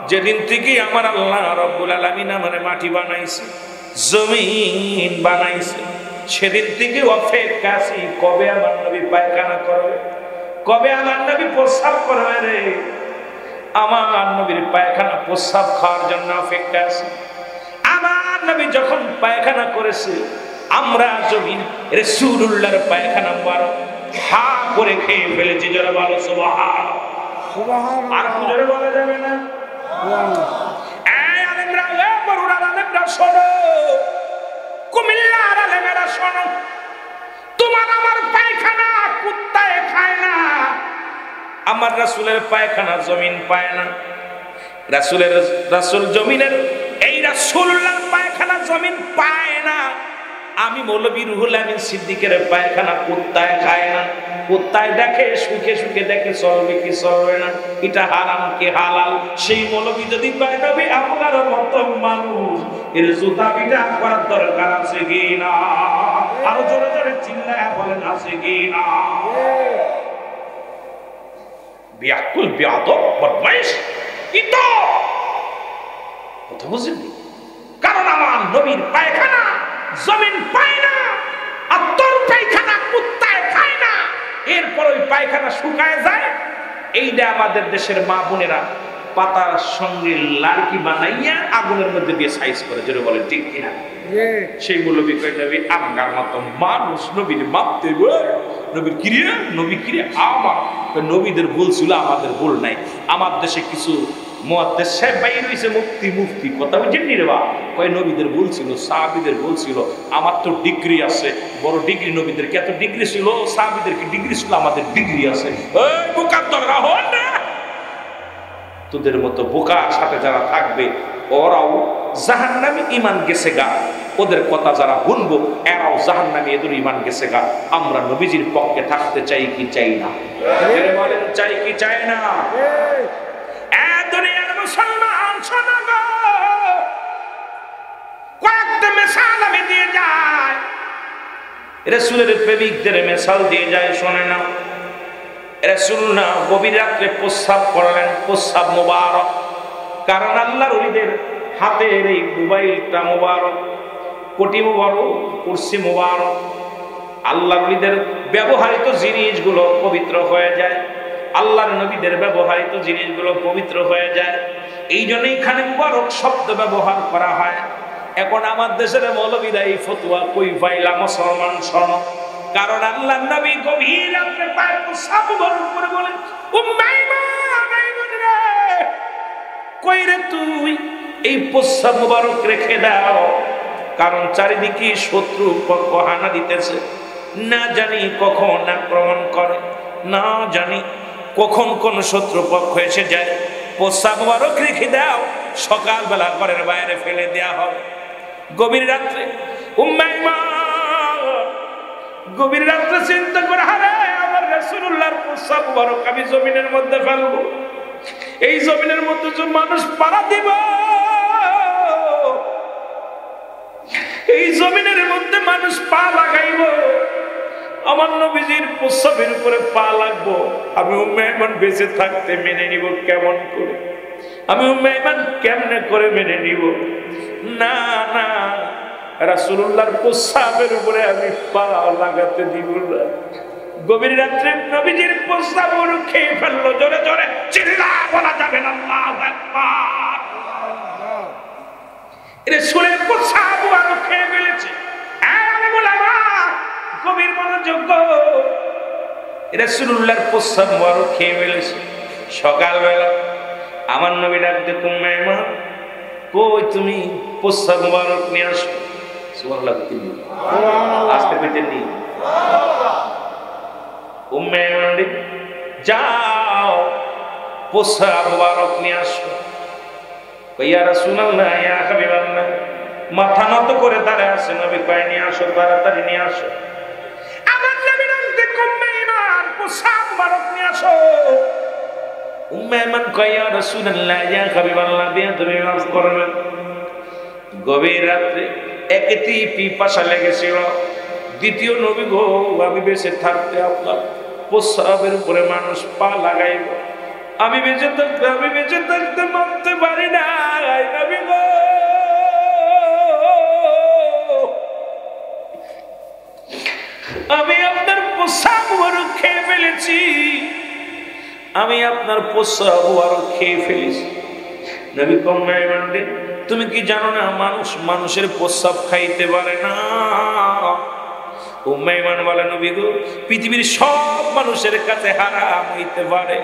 যেদিন থেকে আমার আল্লাহ রব্বুল আলামিন আমারে মাটি বানাইছে, জমিন বানাইছে, সেদিন থেকে অপেক্ষা আছি, কবে আমার নবী পায়খানা করবে, কবে আমার নবী প্রস্রাব করবে রে। আমার নবীর পায়খানা প্রস্রাব খাওয়ার জন্য অপেক্ষা আছে। আমার নবী যখন পায়খানা করেছে, আমরা জমিন রাসূলুল্লাহর পায়খানা মোবারক হা করে খেয়ে ফেলেছি। যারা বলো সুবহানাল্লাহ, সুবহানাল্লাহ। আর জোরে বলা যাবে না? এই আলেমরা, এই বড়রা আলেমরা শোনো, কুমিল্লার আলেমেরা শোনো, তোমার আমার পায়খানা কুত্তায় খায় না। আমার রাসূলের পায়খানা জমিন পায় না। রাসূল জমিনের, এই রাসূলুল্লাহর পায়খানা জমিন পায় না। আমি মৌলভী রুহুল আমিন সিদ্দিকের পায়খানা কুত্তায় খায় না। কুত্তায় দেখে, সুখে সুখে দেখে, চলবে কি চলবে না, এটা হারাম কি হালাল। সেই মৌলভী যদি কয় নবী আপনার মতো মানুষ, এর জুতা পিটা করার দরকার আছে কি না? আরো জোরে জোরে চিল্লায়া বলেন, আছে কি না? বিয়াকুল বিয়াদব বদমাইশ, ইতো কথা বুঝলি? কারণ আমার নবীর পায়খানা জমিন পায় না, আর তোর পায়খানা কুত্তায় খায় না। এরপর ওই পায়খানা শুকায় যায়। এইটা আমাদের দেশের মা বোনেরা পাতার সঙ্গে লাড়কি বানাইয়া আগুনের মধ্যে দিয়ে সাইজ করে, যেটা বলে ঠিক কিনা? সেই মৌলবী কয় নবী আমগার মতো মানুষ, নবীর মাপতে নবীর কিরিয়া, নবী কিরিয়া আমার। নবীদের ভুল ছিল, আমাদের ভুল নাই। আমার দেশে কিছু মুহাদ্দিস সাহেব বাইরে হইছে, মুফতি কথা বুঝেন নি রে বা? কয় নবীদের ভুল ছিল, সাহাবীদের ভুল ছিল। আমার তো ডিগ্রি আছে, বড় ডিগ্রি। নবীদের কি এত ডিগ্রি ছিল? সাহাবীদের কি ডিগ্রি ছিল? আমাদের ডিগ্রি আছে। এই মুকাদ্দররা হন না, তোদের মতো বোকার সাথে যারা থাকবে, ওরাও জাহান্নামী ঈমান গেছে গা। ওদের কথা যারা শুনবো, এরাও জাহান্নামী, এদের ঈমান গেছে গা। আমরা নবীজির পক্ষে থাকতে চাই কি চাই না? বলেন, চাই কি চাই না? দুনিয়ার মুসলমান শোনো গো, কয়েকটা মেসাল আমি দিয়ে যায়, রাসূলের প্রেমিকদের মেসাল দিয়ে যায়, শোনে না। রাসূল না গভীর রাত্রে প্রস্রাব করলেন, প্রস্রাব মোবারক। কারণ আল্লাহর ওলিদের হাতের এই মোবাইলটা মোবারক, কোটি মোবারক, কুরসি মোবারক। আল্লাহর ওলিদের ব্যবহৃত জিনিসগুলো পবিত্র হয়ে যায়, আল্লাহর নবীদের ব্যবহৃত জিনিসগুলো পবিত্র হয়ে যায়। এই জন্য এখানে মুবারক শব্দ ব্যবহার করা হয়। এখন আমার দেশের মৌলবীরা এই ফতোয়া কই পাইলা? মুসলমান শোনো, কারণ আল্লাহর নবী গভীর রাতে পায় প্রস্রাব মোবারক করে বলেন, কই রে তুই এই প্রস্রাব মোবারক রেখে দাও, কারণ চারিদিকে শত্রু পক্ষ হানা দিতেছে। না জানি কখন আক্রমণ করে, না জানি কখন কোন শত্রু পক্ষ এসে যায়। প্রস্রাব মোবারক রেখে দাও, সকালবেলা ঘরের বাইরে ফেলে দেয়া হবে। গভীর রাত্রে উম্মে ঈমান গভীর রাত্রে চিন্তা করে, হারে আমার রাসূলুল্লাহর প্রস্রাব মোবারক আমি জমিনের মধ্যে ফেলবো, এই জমিনের মধ্যে যে মানুষ পাড়া দিব, এই জমিনের মধ্যে মানুষ পা লাগাইব, আমার নবীজির প্রস্রাবের উপরে পা লাগবো, আমি উম্মে ঈমান বেঁচে থাকতে মেনে নিব কেমন করে? আমি উম্মে ঈমান কেমনে করে মেনে নিব? না না, রাসূলুল্লাহর প্রস্রাবের উপরে আমি পা লাগাতে দিব না। গভীর রাত্রে নবীজির প্রস্রাব খেয়ে ফেললো, জোরে জোরে চিল্লায় বলা যাবে না আল্লাহু আকবার। রাসূলের প্রস্রাব খেয়ে ফেলেছে। আমি বললাম গভীর মনোযোগ, রাসূলুল্লাহর প্রস্রাব খেয়ে ফেলেছে। সকালবেলা আমার নবী ডাক দিয়ে, উম্মে ঈমান কই তুমি? প্রস্রাব মোবারক নিয়ে আসো। সুবহানাল্লাহ, আজকে পেটে নিয়ে উম্মে ঈমান যাও প্রস্রাব মোবারক নিয়ে আসো। ইয়া রাসূলুল্লাহ, ইয়া হাবিবাল্লাহ, মাথা নত করে দাঁড়ায় আছে নবী, কয় নিয়ে আসো, তাড়াতাড়ি নিয়ে আসো। আমার নবী ডাক দিয়ে, উম্মে ঈমান প্রস্রাব মোবারক নিয়ে আসো। উম্মে ঈমান কয়, ইয়া রাসূলুল্লাহ, ইয়া হাবিবাল্লাহ, তুমি মাফ করবেন। গভীর রাত্রে একটি পিপাসা লেগেছিল, দ্বিতীয় নবী গো, আমি বেঁচে থাকতে আপনার প্রস্রাবের উপরে মানুষ পা লাগাইব, আমি বেঁচে থাকতে মানতে পারি না নবী গো। আমি আপনার প্রস্রাব খেয়ে ফেলেছি, আমি আপনার প্রস্রাব খেয়ে ফেলেছি। নবী উম্মে ঈমান, তুমি কি জানো না মানুষের প্রস্রাব খাইতে পারে না? উম্মে ঈমান বলে, নবী গো, পৃথিবীর সব মানুষের কাছে হারাম হইতে পারে,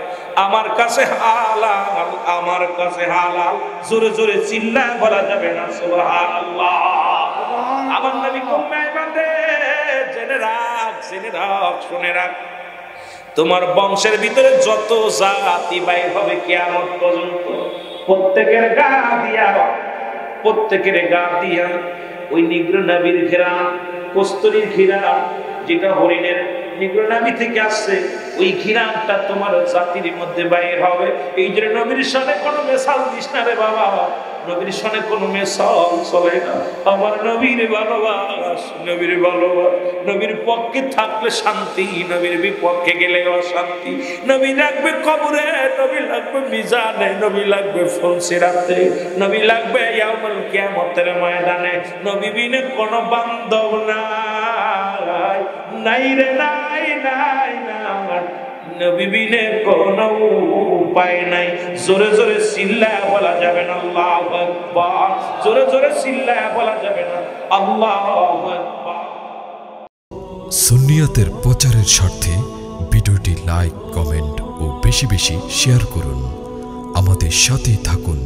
আমার কাছে হালাল, আমার কাছে হালাল। জোরে জোরে চিল্লায় বলা যাবে না সুবহানাল্লাহ। আমার নবী উম্মে ঈমান জেনে রাখ, শুনে রাখ, তোমার বংশের ভিতরে যত জাতি বাইর হবে কিয়ামত পর্যন্ত, প্রত্যেকের গা দিয়া ওই নিগ্রো নবীর ঘেরান, কস্তুরীর ঘিরান, যেটা হরিণের নিগ্রো নবী থেকে আসছে, ওই ঘিরানটা তোমার জাতির মধ্যে বাইর হবে। এই জন্য নবীর সাথে কোনো মেশাল দিস না রে বাবা, নবীর সাথে কোনো মেশাল চলে না। আমার নবীর ভালোবাস, নবীর পক্ষে থাকলে শান্তি, নবীর বিপক্ষে গেলে অশান্তি। নবী লাগবে কবরে, নবী লাগবে মিজানে, নবী লাগবে ফুলসিরাতে, নবী লাগবে ইয়াউমুল কিয়ামতের ময়দানে। নবী বিনে কোনো বান্ধব নাই, নাই রে নাই, নাই না, নবী বিনে কোনো উপায় নাই। জোরে জোরে চিল্লায় বলা যাবে না আল্লাহু আকবার, জোরে জোরে চিল্লায় বলা যাবে না আল্লাহু আকবার। সুন্নিয়তের প্রচারের স্বার্থে ভিডিওটি লাইক, কমেন্ট ও বেশি বেশি শেয়ার করুন। আমাদের সাথে থাকুন।